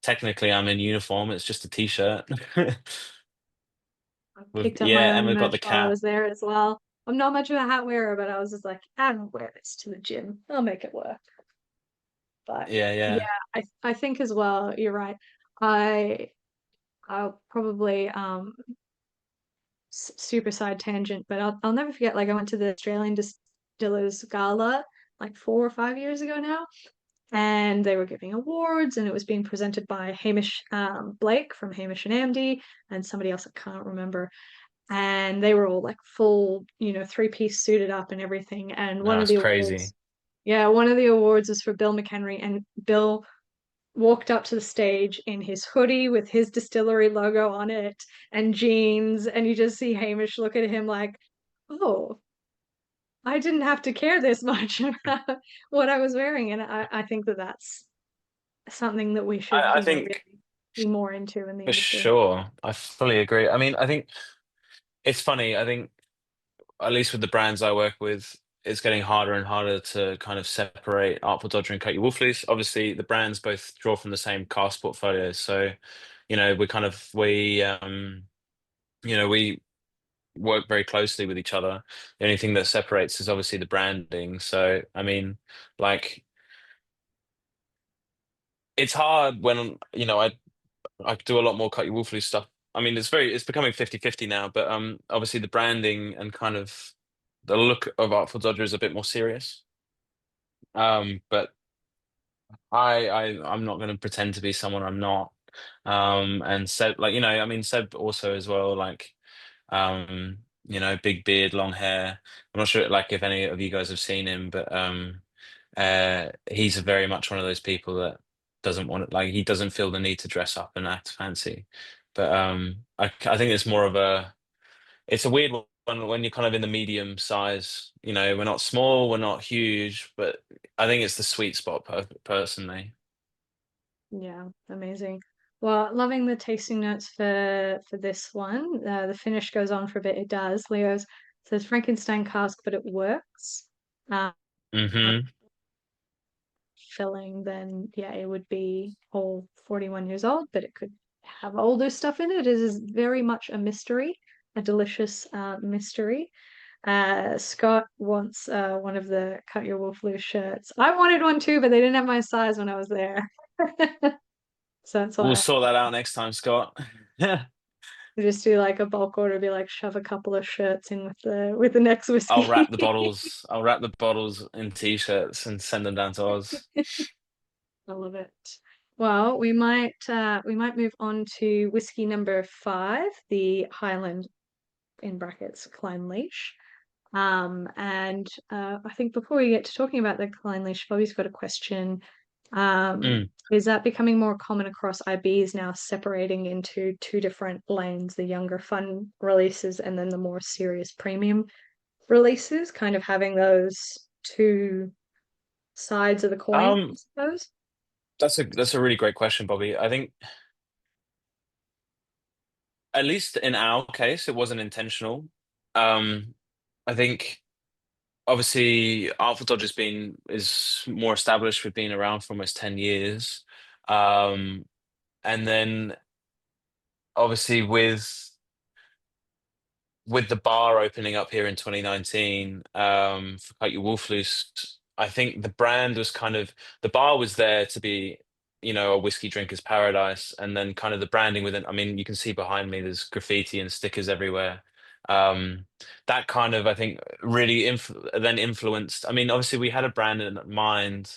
Technically, I'm in uniform. It's just a t-shirt. I With picked up my yeah, and own we've got the merch while I cap. was there as well. I'm not much of a hat wearer, but I was just like, I'll wear this to the gym. I'll make it work. But Yeah, yeah, yeah. I think as well, you're right. I I'll probably super side tangent, but I'll never forget. Like I went to the Australian Distillers Gala like 4 or 5 years ago now, and they were giving awards, and it was being presented by Hamish Blake from Hamish and Andy, and somebody else I can't remember. And they were all like full, three-piece suited up and everything. And No, it's crazy. one of the awards was for Bill McHenry, and Bill walked up to the stage in his hoodie with his distillery logo on it and jeans, and you just see Hamish look at him like, "Oh, I didn't have to care this much about what I was wearing." And I think that that's something that we should, I really think be more into in the for industry. sure. I fully agree. I mean, I think it's funny. I think at least with the brands I work with, it's getting harder and harder to kind of separate Artful Dodger and Cut Your Wolf Loose. Obviously, the brands both draw from the same cast portfolio, so we kind of we work very closely with each other. The only thing that separates is obviously the branding. So, I mean, like it's hard when I do a lot more Cut Your Wolf Loose stuff. I mean, it's becoming 50-50 now, but obviously the branding and kind of the look of Artful Dodger is a bit more serious. But I'm not going to pretend to be someone I'm not. And Seb, like, I mean, Seb also as well, like, big beard, long hair. I'm not sure, like, if any of you guys have seen him, but he's very much one of those people that doesn't want like, he doesn't feel the need to dress up and act fancy. But I think it's more of it's a weird one when you're kind of in the medium size. You know, we're not small, we're not huge, but I think it's the sweet spot personally. Yeah, amazing. Well, loving the tasting notes for this one. The finish goes on for a bit. It does. Leo's says Frankenstein cask, but it works. Uh, Hmm. Filling, then yeah, it would be whole 41 years old, but it could have older stuff in it. It is very much a mystery, a delicious mystery. Scott wants one of the Cut Your Wolf Loose shirts. I wanted one too, but they didn't have my size when I was there. So that's We'll why sort that out next time, Scott. I just do like a bulk order, be like shove a couple of shirts in with the next whiskey. I'll wrap the bottles in t-shirts and send them down to Oz. I love it. Well, we might move on to whiskey number 5, the Highland in brackets Clynelish. And I think before we get to talking about the Clynelish, Bobby's got a question. Mm. Is that becoming more common across IBs now, separating into two different lanes, the younger fun releases and then the more serious premium releases, kind of having those two sides of the coin, I Um, suppose? that's a really great question, Bobby. I think at least in our case, it wasn't intentional. Um, I think obviously Artful Dodger's been is more established. We've been around for almost 10 years. Um, and then obviously with the bar opening up here in 2019, for Cut Your Wolf Loose, I think the brand was kind of the bar was there to be, you know, a whiskey drinker's paradise, and then kind of the branding within. I mean, you can see behind me, there's graffiti and stickers everywhere. Um, that kind of, I think, really then influenced. I mean, obviously, we had a brand in mind,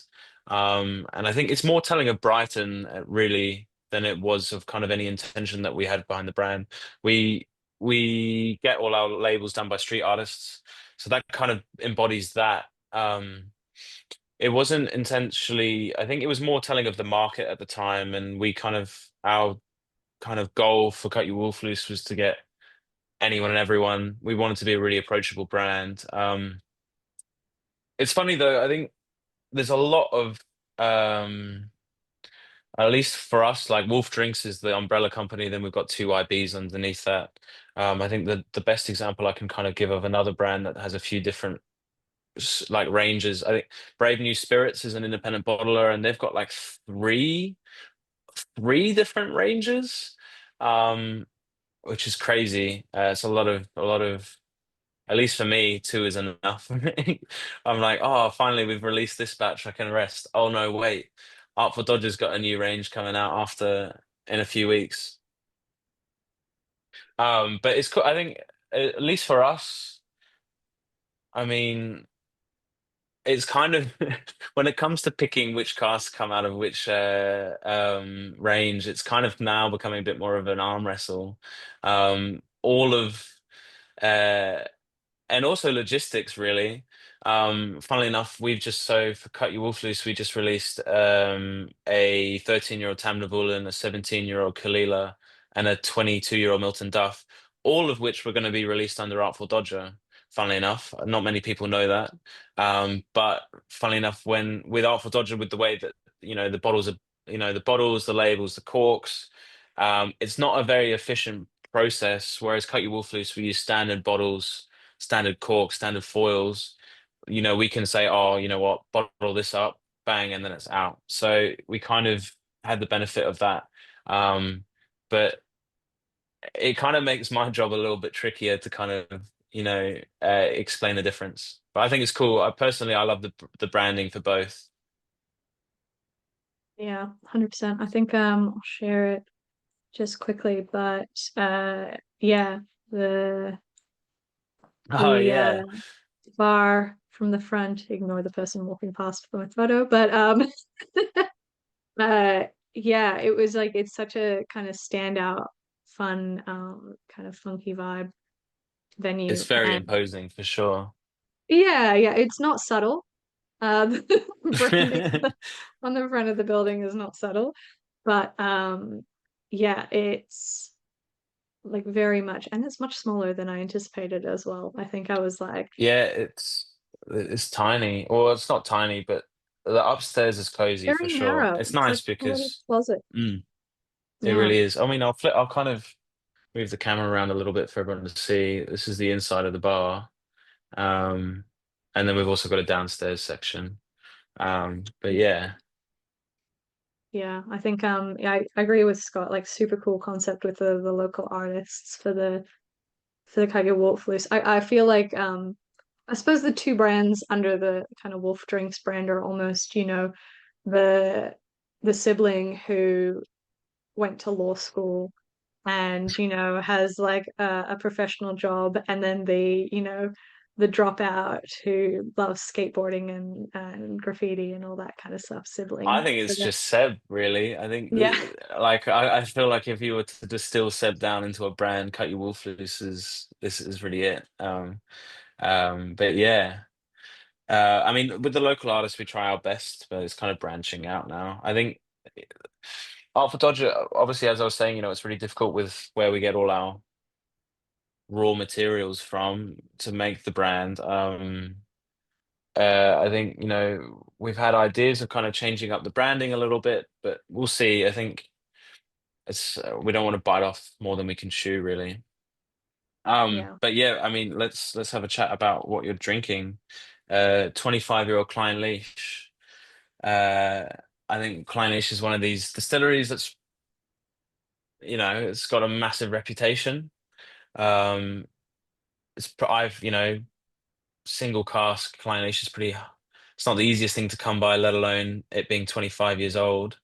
and I think it's more telling of Brighton, really, than it was of kind of any intention that we had behind the brand. We we get all our labels done by street artists, so that kind of embodies that. It wasn't intentionally. I think it was more telling of the market at the time, and we kind of our kind of goal for Cut Your Wolf Loose was to get anyone and everyone. We wanted to be a really approachable brand. It's funny though. I think there's a lot of um, at least for us, like Wolf Drinks is the umbrella company, then we've got two IBs underneath that. I think the best example I can kind of give of another brand that has a few different like ranges. I think Brave New Spirits is an independent bottler, and they've got like three different ranges, um, which is crazy. It's a lot of. At least for me, two is enough. I'm like, oh, finally we've released this batch. I can rest. Oh no, wait. Artful Dodger's got a new range coming out after in a few weeks. But it's cool. I think at least for us, I mean, it's kind of when it comes to picking which casts come out of which range, it's kind of now becoming a bit more of an arm wrestle. All of uh and also logistics really. Funnily enough, we've just so for Cut Your Wolf Loose, we just released a 13-year-old Tamnavul, a 17-year-old Kalila, and a 22-year-old Milton Duff, all of which were going to be released under Artful Dodger. Funnily enough, not many people know that. But funnily enough, when with Artful Dodger, with the way that the bottles are, the bottles, the labels, the corks, it's not a very efficient process. Whereas Cut Your Wolf Loose, we use standard bottles, standard cork, standard foils. We can say, oh, you know what, bottle this up, bang, and then it's out. So we kind of had the benefit of that. But it kind of makes my job a little bit trickier to kind of, explain the difference. But I think it's cool. I love the branding for both. Yeah, 100%. I think I'll share it just quickly, but yeah, the Oh the yeah, bar from the front, ignore the person walking past for my photo, but uh yeah, it was like it's such a kind of standout, fun, kind of funky vibe it's venue. very And imposing for sure. yeah, it's not subtle. The branding on the front of the building is not subtle, but yeah, it's like very much, and it's much smaller than I anticipated as well. I think I was like Yeah, it's tiny. Well, it's not tiny, but the upstairs is cozy for very sure. narrow. It's It's like nice a little because closet. mm, it Yeah, really is. I mean, I'll kind of move the camera around a little bit for everyone to see. This is the inside of the bar. Um, and then we've also got a downstairs section. But yeah, yeah. I think yeah, I agree with Scott. Like super cool concept with the local artists for the kind of Wolf Loose. I feel like I suppose the two brands under the kind of Wolf Drinks brand are almost, you know, the the sibling who went to law school and, you know, has like a professional job, and then you know, the dropout who loves skateboarding and graffiti and all that kind of stuff, I sibling. think So it's that, just Seb, really. I think yeah, like I feel like if you were to distill Seb down into a brand, Cut Your Wolf Loose is this is really it. But yeah. I mean, with the local artists, we try our best, but it's kind of branching out now. I think Artful Dodger, obviously, as I was saying, it's really difficult with where we get all our raw materials from to make the brand. I think, we've had ideas of kind of changing up the branding a little bit, but we'll see. I think we don't want to bite off more than we can chew, really. yeah, But yeah, I mean, let's have a chat about what you're drinking. 25-year-old Clynelish. Uh, I think Clynelish is one of these distilleries that's, it's got a massive reputation. Um, I've, single cask Clynelish is pretty. It's not the easiest thing to come by, let alone it being 25 years old.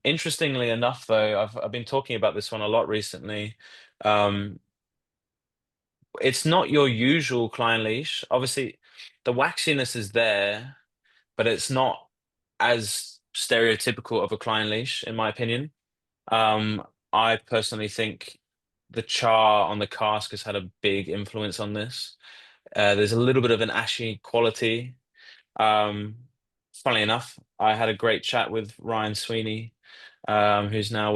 Interestingly enough, though, I've been talking about this one a lot recently. Um, it's not your usual Clynelish. Obviously, the waxiness is there, but it's not as stereotypical of a Clynelish, in my opinion. Um, I personally think the char on the cask has had a big influence on this. There's a little bit of an ashy quality. Um, Funnily enough, I had a great chat with Ryan Sweeney, who's now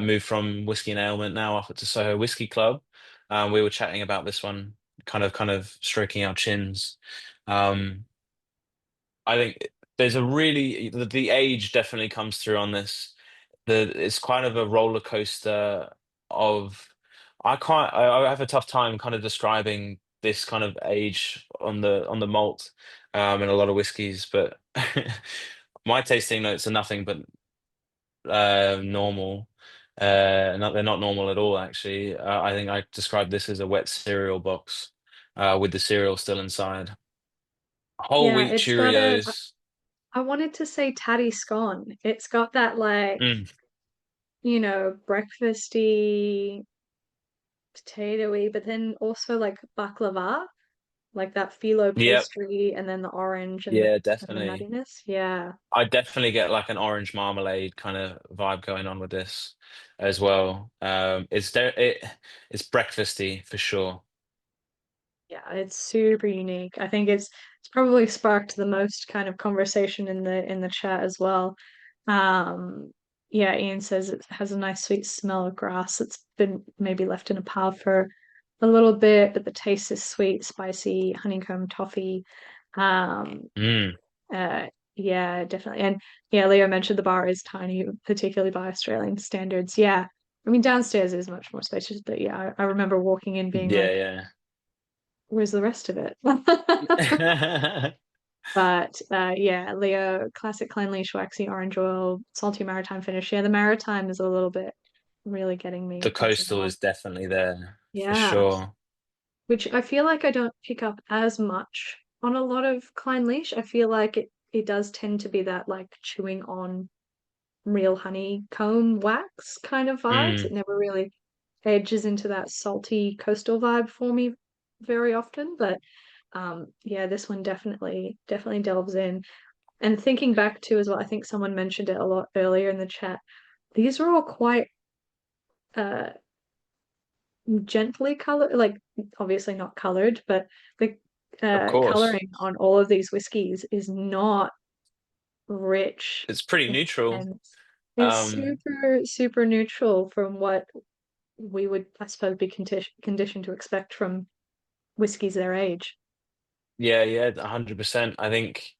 moved from Whiskey and Ailment now off to Soho Whiskey Club. We were chatting about this one, kind of stroking our chins. Um, I think there's the age definitely comes through on this. It's kind of a roller coaster of I have a tough time kind of describing this kind of age on the malt in a lot of whiskies, but my tasting notes are nothing but normal. They're not normal at all, actually. I think I described this as a wet cereal box with the cereal still inside. Whole yeah. wheat It's got a. Cheerios. I wanted to say tatty scone. It's got that like, Mm, you know, breakfasty, potatoey, but then also like baklava, like that phyllo yep, pastry, and then the orange and yeah, the definitely. nuttiness. Yeah. I definitely get like an orange marmalade kind of vibe going on with this as well. It's breakfasty for sure. Yeah, it's super unique. I think it's probably sparked the most kind of conversation in the chat as well. Um, yeah, Ian says it has a nice sweet smell of grass. It's been maybe left in a pile for a little bit, but the taste is sweet, spicy, honeycomb toffee. Um, Mm, uh, yeah, definitely. And yeah, Leo mentioned the bar is tiny, particularly by Australian standards. Yeah. I mean, downstairs is much more spacious, but yeah, I remember walking in being like, yeah, where's the rest of it? yeah. But yeah, Leo, classic Clynelish waxy orange oil, salty maritime finish. Yeah, the maritime is a little bit really getting The me as coastal well. is definitely there for Yeah, sure. which I feel like I don't pick up as much on a lot of Clynelish. I feel like it does tend to be that like chewing on real honeycomb wax kind of vibes. Mm, It never really edges into that salty coastal vibe for me very often, but yeah, this one definitely delves in. And thinking back to as well, I think someone mentioned it a lot earlier in the chat. These are all quite uh gently colored, like obviously not colored, but the of course. coloring on all of these whiskeys is not rich, It's pretty neutral. intense. It's Um, super neutral from what we would, I suppose, be conditioned to expect from whiskies their age. Yeah, yeah, 100%. I think.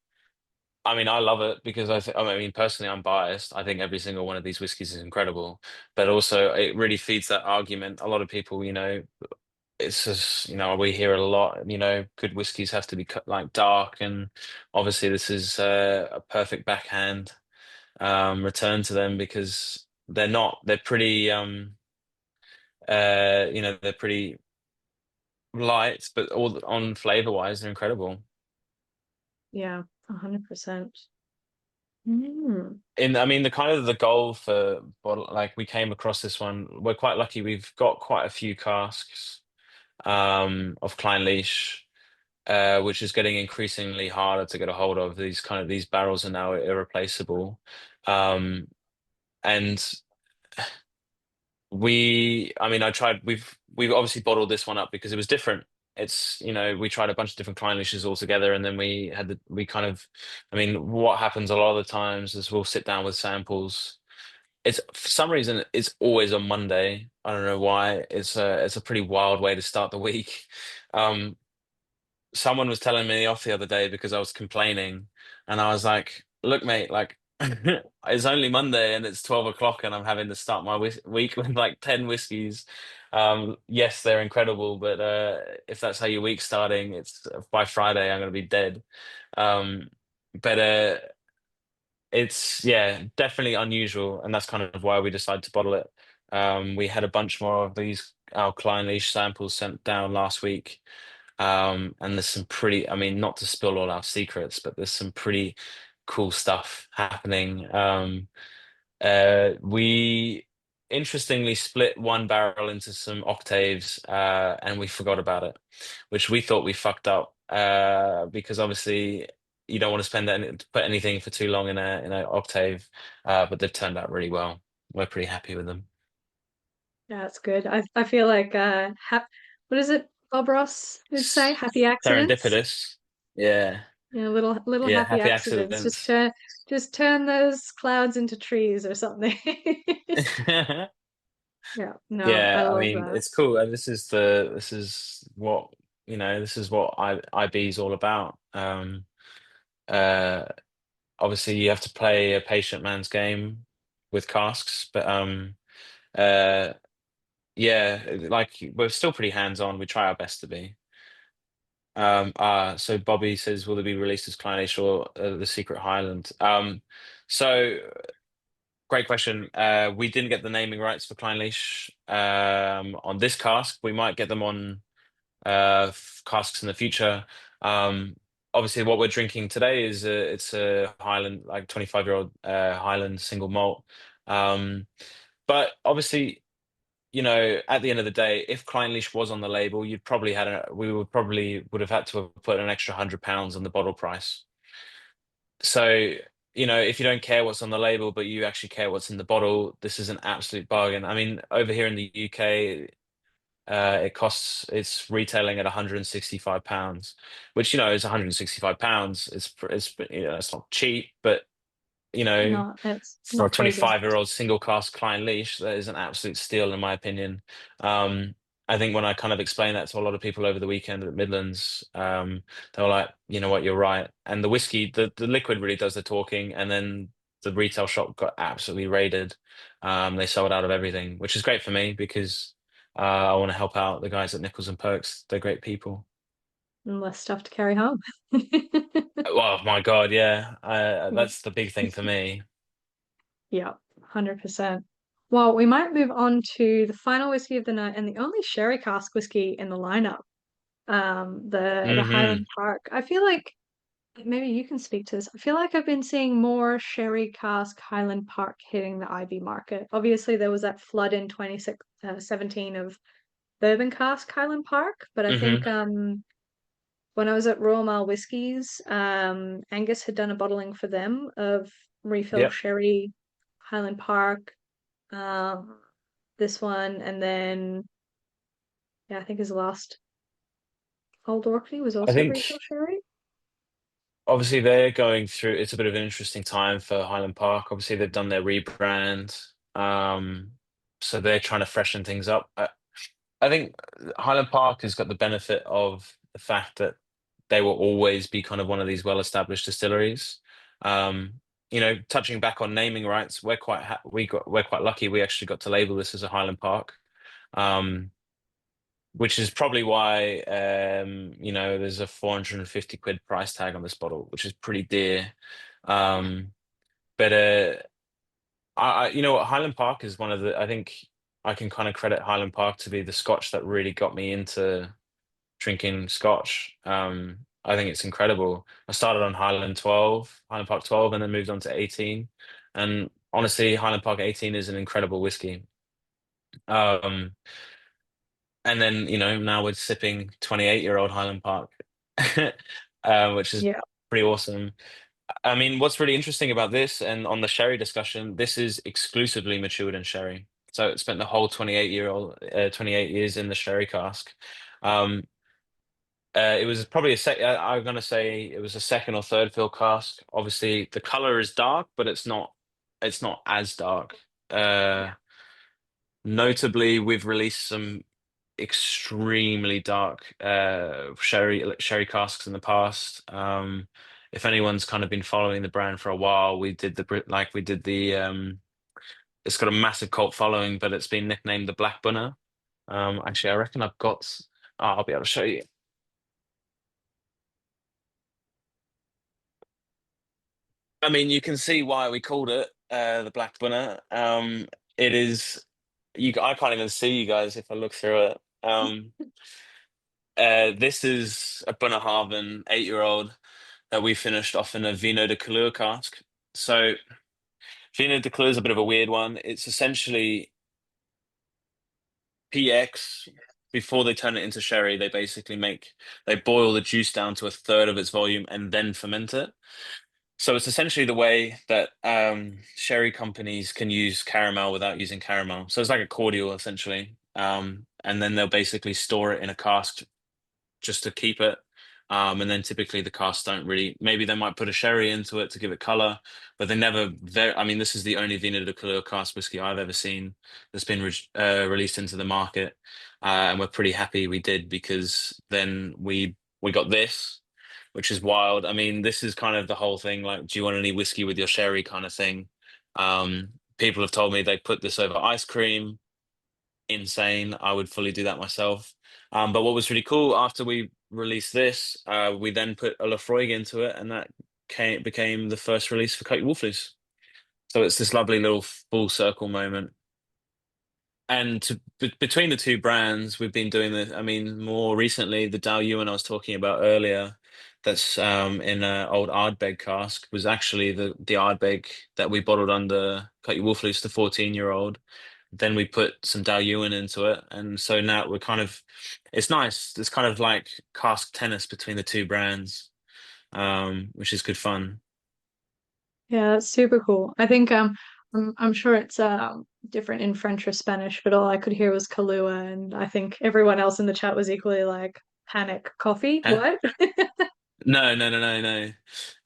I mean, I love it because I mean, personally, I'm biased. I think every single one of these whiskeys is incredible, but also it really feeds that argument. A lot of people, it's just, we hear a lot, good whiskeys have to be like dark, and obviously this is a perfect backhand return to them because they're not. They're pretty, they're pretty light, but all on flavor wise, they're incredible. Yeah, 100%. Mm. I mean, the kind of the goal for bottle, like we came across this one. We're quite lucky. We've got quite a few casks of Clynelish, which is getting increasingly harder to get a hold of. These barrels are now irreplaceable, um, and I mean, I tried. We've obviously bottled this one up because it was different. We tried a bunch of different Clynishes all together, and then we kind of, I mean, what happens a lot of the times is we'll sit down with samples. It's for some reason it's always on Monday. I don't know why. It's a pretty wild way to start the week. Um, Someone was telling me off the other day because I was complaining, and I was like, "Look, mate, like it's only Monday and it's 12 o'clock, and I'm having to start my week with like 10 whiskeys. Yes, they're incredible, but if that's how your week's starting, it's by Friday I'm gonna be dead. Um, but it's yeah, definitely unusual, and that's kind of why we decided to bottle it. We had a bunch more of these our Clynelish samples sent down last week. And there's some pretty, I mean, not to spill all our secrets, but there's some pretty cool stuff happening. We interestingly split one barrel into some octaves, and we forgot about it, which we thought we fucked up, because obviously you don't want to put anything for too long in a octave, but they've turned out really well. We're pretty happy with them. Yeah, that's good. I feel like what is it Bob Ross would say? Happy accidents? Serendipitous. Yeah. Little Yeah, happy happy accidents. accidents. Just turn those clouds into trees or something. Yeah, no, I Yeah, I love mean, that. it's cool. And this is what IB is all about. Uh, Obviously you have to play a patient man's game with casks, but uh, yeah, like we're still pretty hands-on. We try our best to be. So Bobby says, will they be released as Clynelish or the Secret Highland? So great question. We didn't get the naming rights for Clynelish on this cask. We might get them on casks in the future. Um, Obviously, what we're drinking today is it's a Highland, like 25-year-old Highland single malt. Um, but obviously, at the end of the day, if Clynelish was on the label, we would have had to have put an extra £100 on the bottle price. So, if you don't care what's on the label, but you actually care what's in the bottle, this is an absolute bargain. I mean, over here in the UK, it's retailing at £165, which is £165. It's not cheap, but No, it's for a not crazy. 25-year-old single cask Klein leash, that is an absolute steal in my opinion. Um, I think when I kind of explained that to a lot of people over the weekend at Midlands, they were like, you know what, you're right. And the whiskey, the liquid really does the talking, and then the retail shop got absolutely raided. They sold out of everything, which is great for me because I want to help out the guys at Nichols and Perks. They're great people. And less stuff to carry home. Oh my God, yeah. That's the big thing for me. Yeah, 100%. Well, we might move on to the final whiskey of the night and the only sherry cask whiskey in the lineup. The Hmm. Highland Park. I feel like maybe you can speak to this. I feel like I've been seeing more sherry cask Highland Park hitting the IB market. Obviously, there was that flood in 2017 of bourbon cask Highland Park, but I Hmm. think when I was at Royal Mile Whiskies, Angus had done a bottling for them of refill Yep. sherry Highland Park, um, this one, and then yeah, I think his last Old Orkney was I also refill think sherry. obviously they're going through, it's a bit of an interesting time for Highland Park. Obviously they've done their rebrand. Um, So they're trying to freshen things up. I think Highland Park has got the benefit of the fact that they will always be kind of one of these well-established distilleries. Um, touching back on naming rights, we're quite lucky. We actually got to label this as a Highland Park, which is probably why there's a 450 quid price tag on this bottle, which is pretty dear. Um, but you know what, Highland Park is one of the. I think I can kind of credit Highland Park to be the Scotch that really got me into drinking Scotch. I think it's incredible. I started on Highland Park 12, and then moved on to 18. And honestly, Highland Park 18 is an incredible whiskey. Um, and then, now we're sipping 28-year-old Highland Park, which is Yeah. pretty awesome. I mean, what's really interesting about this and on the sherry discussion, this is exclusively matured in sherry. So it spent the whole 28 years in the sherry cask. Um, it was probably I'm gonna say it was a second or third fill cask. Obviously, the color is dark, but it's not as dark. Uh, Notably, we've released some extremely dark sherry casks in the past. If anyone's kind of been following the brand for a while, we did the it's got a massive cult following, but it's been nicknamed the Black Bunner. Actually, I reckon I'll be able to show you. I mean, you can see why we called it the Black Bunner. It is I can't even see you guys if I look through it. This is a Bunnahabhain 8-year-old that we finished off in a Vino de Couleur cask. So Vino de Couleur is a bit of a weird one. It's essentially PX. Before they turn it into sherry, they boil the juice down to a third of its volume and then ferment it. So it's essentially the way that sherry companies can use caramel without using caramel. So it's like a cordial essentially. And then they'll basically store it in a cask just to keep it. And then typically the casks don't really, maybe they might put a sherry into it to give it color, but I mean, this is the only Vino de Couleur cask whiskey I've ever seen that's been released into the market. And we're pretty happy we did because then we got this, which is wild. I mean, this is kind of the whole thing, like, do you want any whiskey with your sherry kind of thing? People have told me they put this over ice cream. Insane. I would fully do that myself. But what was really cool after we released this, we then put a Lafroig into it, and that became the first release for Coke Wolfleys. So it's this lovely little full circle moment. And between the two brands, we've been doing I mean, more recently, the Dow Ewan I was talking about earlier, that's in an old Ardbeg cask, was actually the Ardbeg that we bottled under Coke Wolfleys, the 14-year-old. Then we put some Dow Ewan into it, and so now it's nice. It's kind of like cask tennis between the two brands, which is good fun. Yeah, that's super cool. I think I'm sure it's different in French or Spanish, but all I could hear was Kahlua, and I think everyone else in the chat was equally like panic coffee. Eh? What? No, no, no, no, no.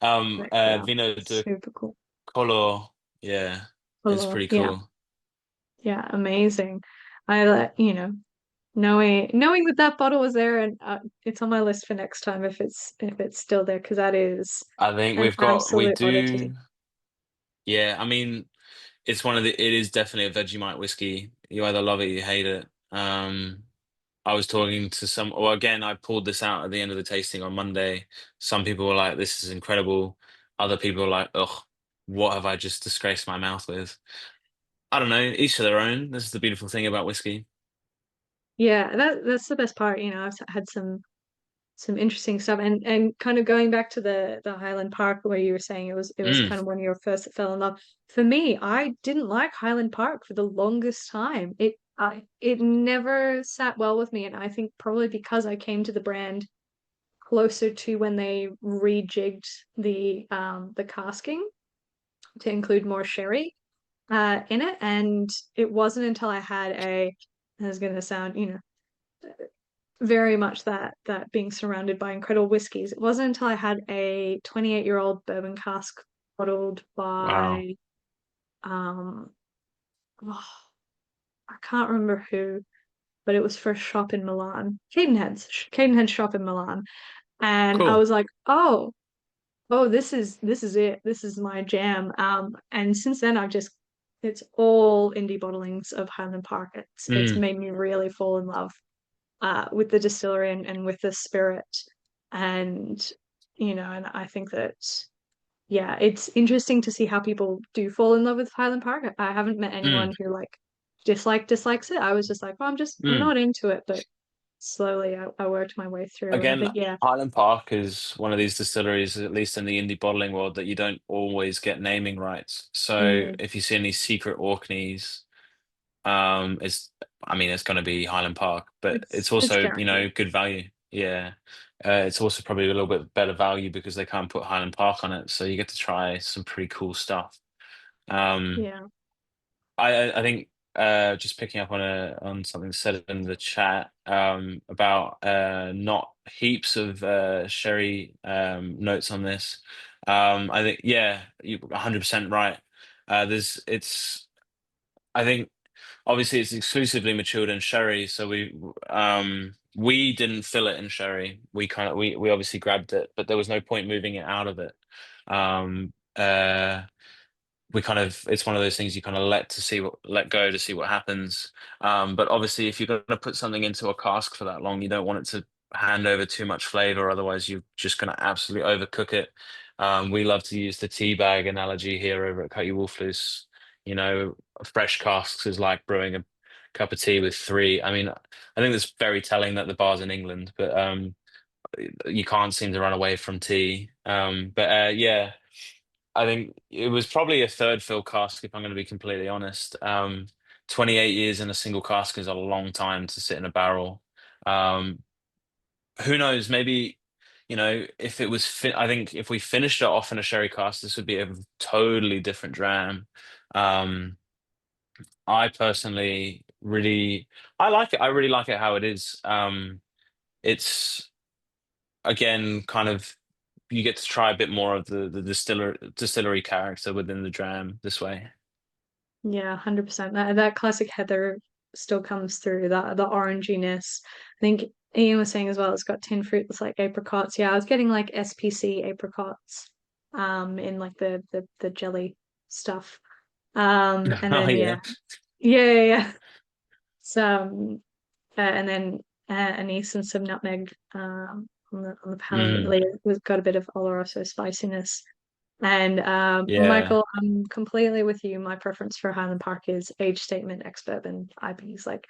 But yeah, Vino de super cool. Color, yeah, it's Hello. pretty Yeah, cool. yeah, amazing. Knowing that that bottle was there, and it's on my list for next time if it's still there, because that is I think an we absolute oddity. do, yeah. I mean, it is definitely a Vegemite whiskey. You either love it or you hate it. I was talking to well, again, I pulled this out at the end of the tasting on Monday. Some people were like, this is incredible. Other people were like, ugh, what have I just disgraced my mouth with? I don't know, each to their own. This is the beautiful thing about whiskey. Yeah, that's the best part. I've had some interesting stuff, and kind of going back to the Highland Park where you were saying it was Mm, kind of one of your first that fell in love. For me, I didn't like Highland Park for the longest time. It never sat well with me, and I think probably because I came to the brand closer to when they rejigged the casking to include more sherry in it, and it wasn't until I had this is going to sound, very much that being surrounded by incredible whiskies. It wasn't until I had a 28-year-old bourbon cask bottled wow. by um oh, I can't remember who, but it was for a shop in Milan. Cadenhead's shop in Milan. And I Cool. was like, oh, this is it. This is my jam. And since then I've just it's all indie bottlings of Highland Park. It's Mm, made me really fall in love with the distillery and with the spirit. And and I think that yeah, it's interesting to see how people do fall in love with Highland Park. I haven't met mm, anyone who like dislikes it. I was just like, well, I'm mm. not into it, but slowly I worked my way through. And I Again, think yeah, Highland Park is one of these distilleries, at least in the indie bottling world, that you don't always get naming rights. So mm, if you see any secret Orkneys, it's I mean it's going to be Highland Park, but it's it's also, guaranteed. good value. Yeah. It's also probably a little bit better value because they can't put Highland Park on it, so you get to try some pretty cool stuff. Um, Yeah. I think just picking up on something said in the chat about not heaps of sherry notes on this. I think yeah, you 100% right. There's it's I think obviously it's exclusively matured in sherry, so we didn't fill it in sherry. We obviously grabbed it, but there was no point moving it out of it. Um, we kind of it's one of those things you kind of let go to see what happens. But obviously if you're going to put something into a cask for that long, you don't want it to hand over too much flavor, otherwise you're just going to absolutely overcook it. We love to use the tea bag analogy here over at Cutty Wolfloose. you know Fresh casks is like brewing a cup of tea with three. I mean, I think it's very telling that the bar's in England, but you can't seem to run away from tea. But yeah, I think it was probably a third fill cask, if I'm going to be completely honest. 28 years in a single cask is a long time to sit in a barrel. Um, who knows? Maybe, if it was, I think if we finished it off in a sherry cask, this would be a totally different dram. Um, I personally really, I like it. I really like it how it is. It's again kind of you get to try a bit more of the distillery character within the dram this way. Yeah, 100%. That classic heather still comes through, that the oranginess. I think Ian was saying as well, it's got tin fruit that's like apricots. Yeah, I was getting like SPC apricots in like the jelly stuff. And Oh then yeah. yeah. So and then anise and some nutmeg on the palate. Mm, Like, we've got a bit of Oloroso spiciness. And yeah. Michael, I'm completely with you. My preference for Highland Park is age statement ex-bourbon IPs. Like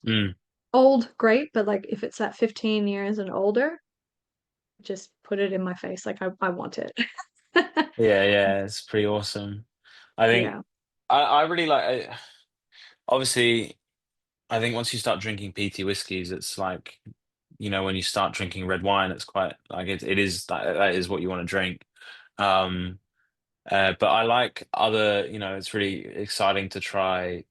Mm, old, great, but like if it's at 15 years and older, just put it in my face. Like I want it. yeah, it's pretty awesome. I think Yeah. I really like obviously I think once you start drinking peaty whiskies, it's like, when you start drinking red wine, it's quite like it is that is what you want to drink. Um but I like other, it's really exciting to try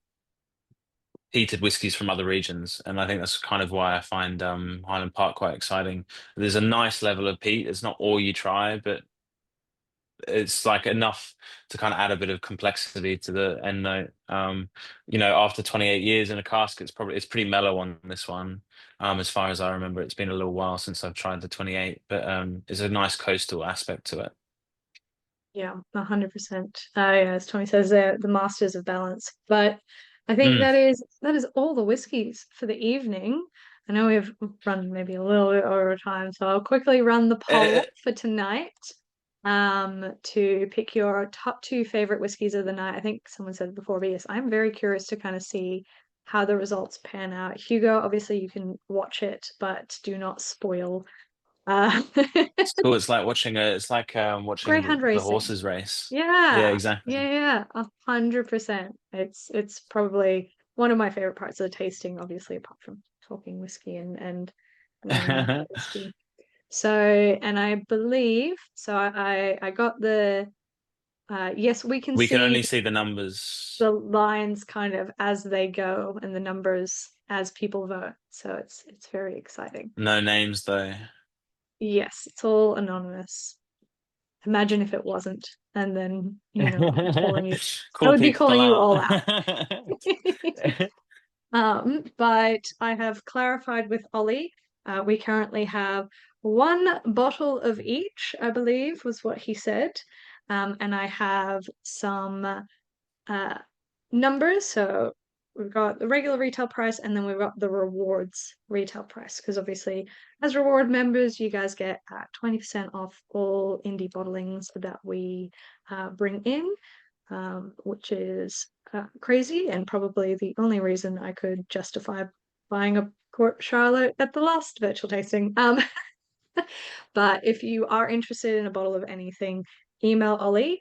peated whiskies from other regions, and I think that's kind of why I find Highland Park quite exciting. There's a nice level of peat. It's not all you try, but it's like enough to kind of add a bit of complexity to the end note. After 28 years in a cask, it's pretty mellow on this one. As far as I remember, it's been a little while since I've tried the 28, but there's a nice coastal aspect to it. Yeah, 100%. Yeah, as Tommy says, they're the masters of balance. But I think Mm. that is all the whiskies for the evening. I know we've run maybe a little bit over time, so I'll quickly run the Uh, poll for tonight. To pick your top two favorite whiskies of the night. I think someone said it before, but yes, I'm very curious to kind of see how the results pan out. Hugo, obviously you can watch it, but do not spoil. Uh, it's cool. It's like watching Greyhound the racing. horses race. Yeah, Yeah, exactly. yeah, 100%. It's probably one of my favorite parts of the tasting, obviously, apart from talking whiskey and learning about whiskey. So, and I believe so. I got the yes, we can We can see only see the numbers. the lines kind of as they go and the numbers as people vote. So it's very exciting. No names though. Yes, it's all anonymous. imagine if it wasn't, and then calling you. I Call would be people calling you out. all out. But I have clarified with Ollie. We currently have one bottle of each, I believe, was what he said. And I have some uh, numbers. So we've got the regular retail price, and then we've got the rewards retail price. Because obviously, as reward members, you guys get 20% off all indie bottlings that we bring in, which is crazy, and probably the only reason I could justify buying a Port Charlotte at the last virtual tasting. But if you are interested in a bottle of anything, email Ollie.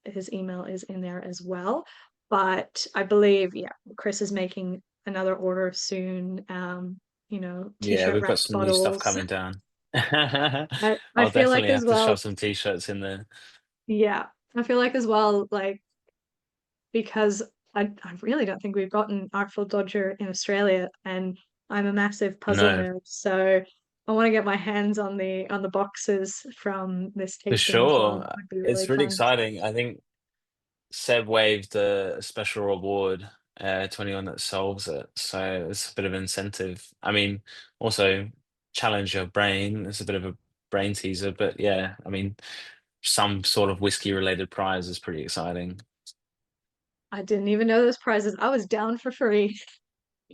His email is in there as well. But I believe, yeah, Chris is making another order soon. Yeah, T-shirt we've got wrapped some new stuff bottles. coming down. I I'll feel like definitely as have to well, shove some t-shirts in there. yeah, I feel like as well, like because I really don't think we've gotten Artful Dodger in Australia, and I'm a massive puzzle No, nerd, so I want to get my hands on the boxes from this for tasting as well. sure. That would be really It's really fun. exciting. I think Seb waived a special reward to anyone that solves it. So it's a bit of incentive. I mean, also challenge your brain. It's a bit of a brain teaser, but yeah, I mean, some sort of whiskey related prize is pretty exciting. I didn't even know those prizes. I was down for free,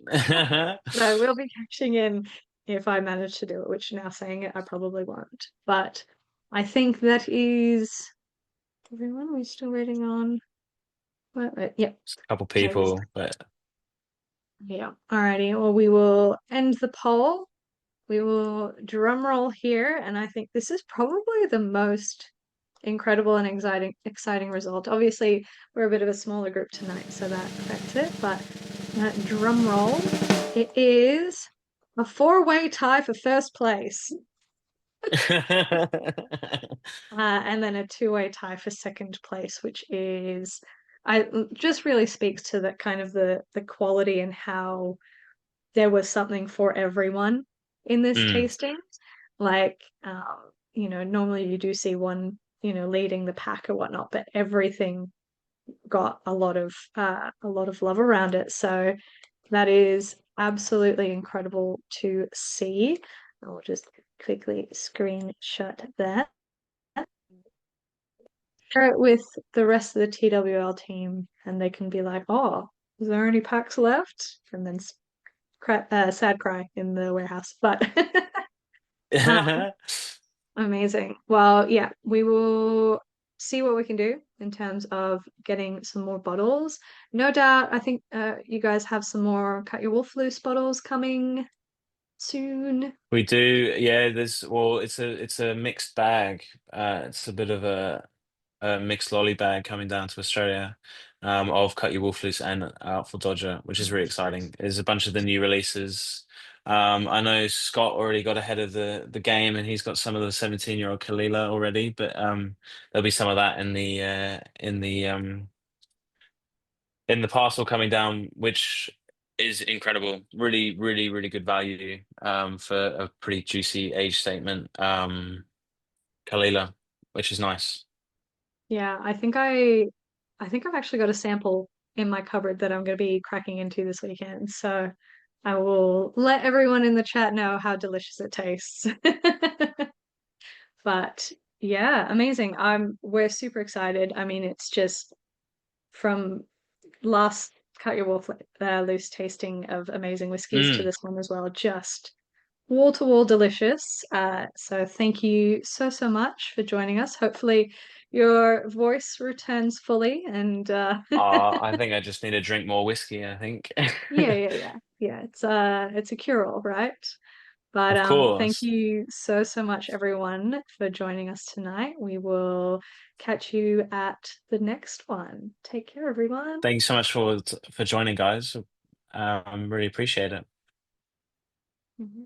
but I will be cashing in if I manage to do it, which now saying it, I probably won't. But I think that is everyone. We're still waiting on. Yep. A couple That is. people, but Yeah. Alrighty. Well, we will end the poll. We will drum roll here, and I think this is probably the most incredible and exciting result. Obviously, we're a bit of a smaller group tonight, so that affects it. But drum roll, it is a four-way tie for first place, and then a two-way tie for second place, which is I just really speaks to the kind of the quality and how there was something for everyone in this Mm, tasting. Like, normally you do see one, leading the pack or whatnot, but everything got a lot of love around it. So that is absolutely incredible to see. I'll just quickly screenshot that. Share it with the rest of the TWL team, and they can be like, "Oh, is there any packs left?" And then sad cry in the warehouse. But um, mm. amazing. Well, yeah, we will see what we can do in terms of getting some more bottles. No doubt, I think you guys have some more Cut Your Wolf Loose bottles coming soon. We do, yeah. It's a mixed bag. It's a bit of a mixed lolly bag coming down to Australia, of Cut Your Wolf Loose and Artful Dodger, which is really exciting. There's a bunch of the new releases. I know Scott already got ahead of the game, and he's got some of the 17-year-old Kalila already, but there'll be some of that in the parcel coming down, which is incredible. Really, really, really good value for a pretty juicy age statement Kalila, which is nice. Yeah, I think I've actually got a sample in my cupboard that I'm going to be cracking into this weekend. So I will let everyone in the chat know how delicious it tastes. But yeah, amazing. We're super excited. I mean, it's just from last Cut Your Wolf Loose tasting of amazing whiskies to Mm. this one as well, just wall to wall delicious. So thank you so much for joining us. Hopefully your voice returns fully, and I think I just need to drink more whiskey, I think. yeah. It's a cure all, right? But Of thank course. you so much, everyone, for joining us tonight. We will catch you at the next one. Take care, everyone. Thank you so much for joining, guys. Really appreciate it. Mhm.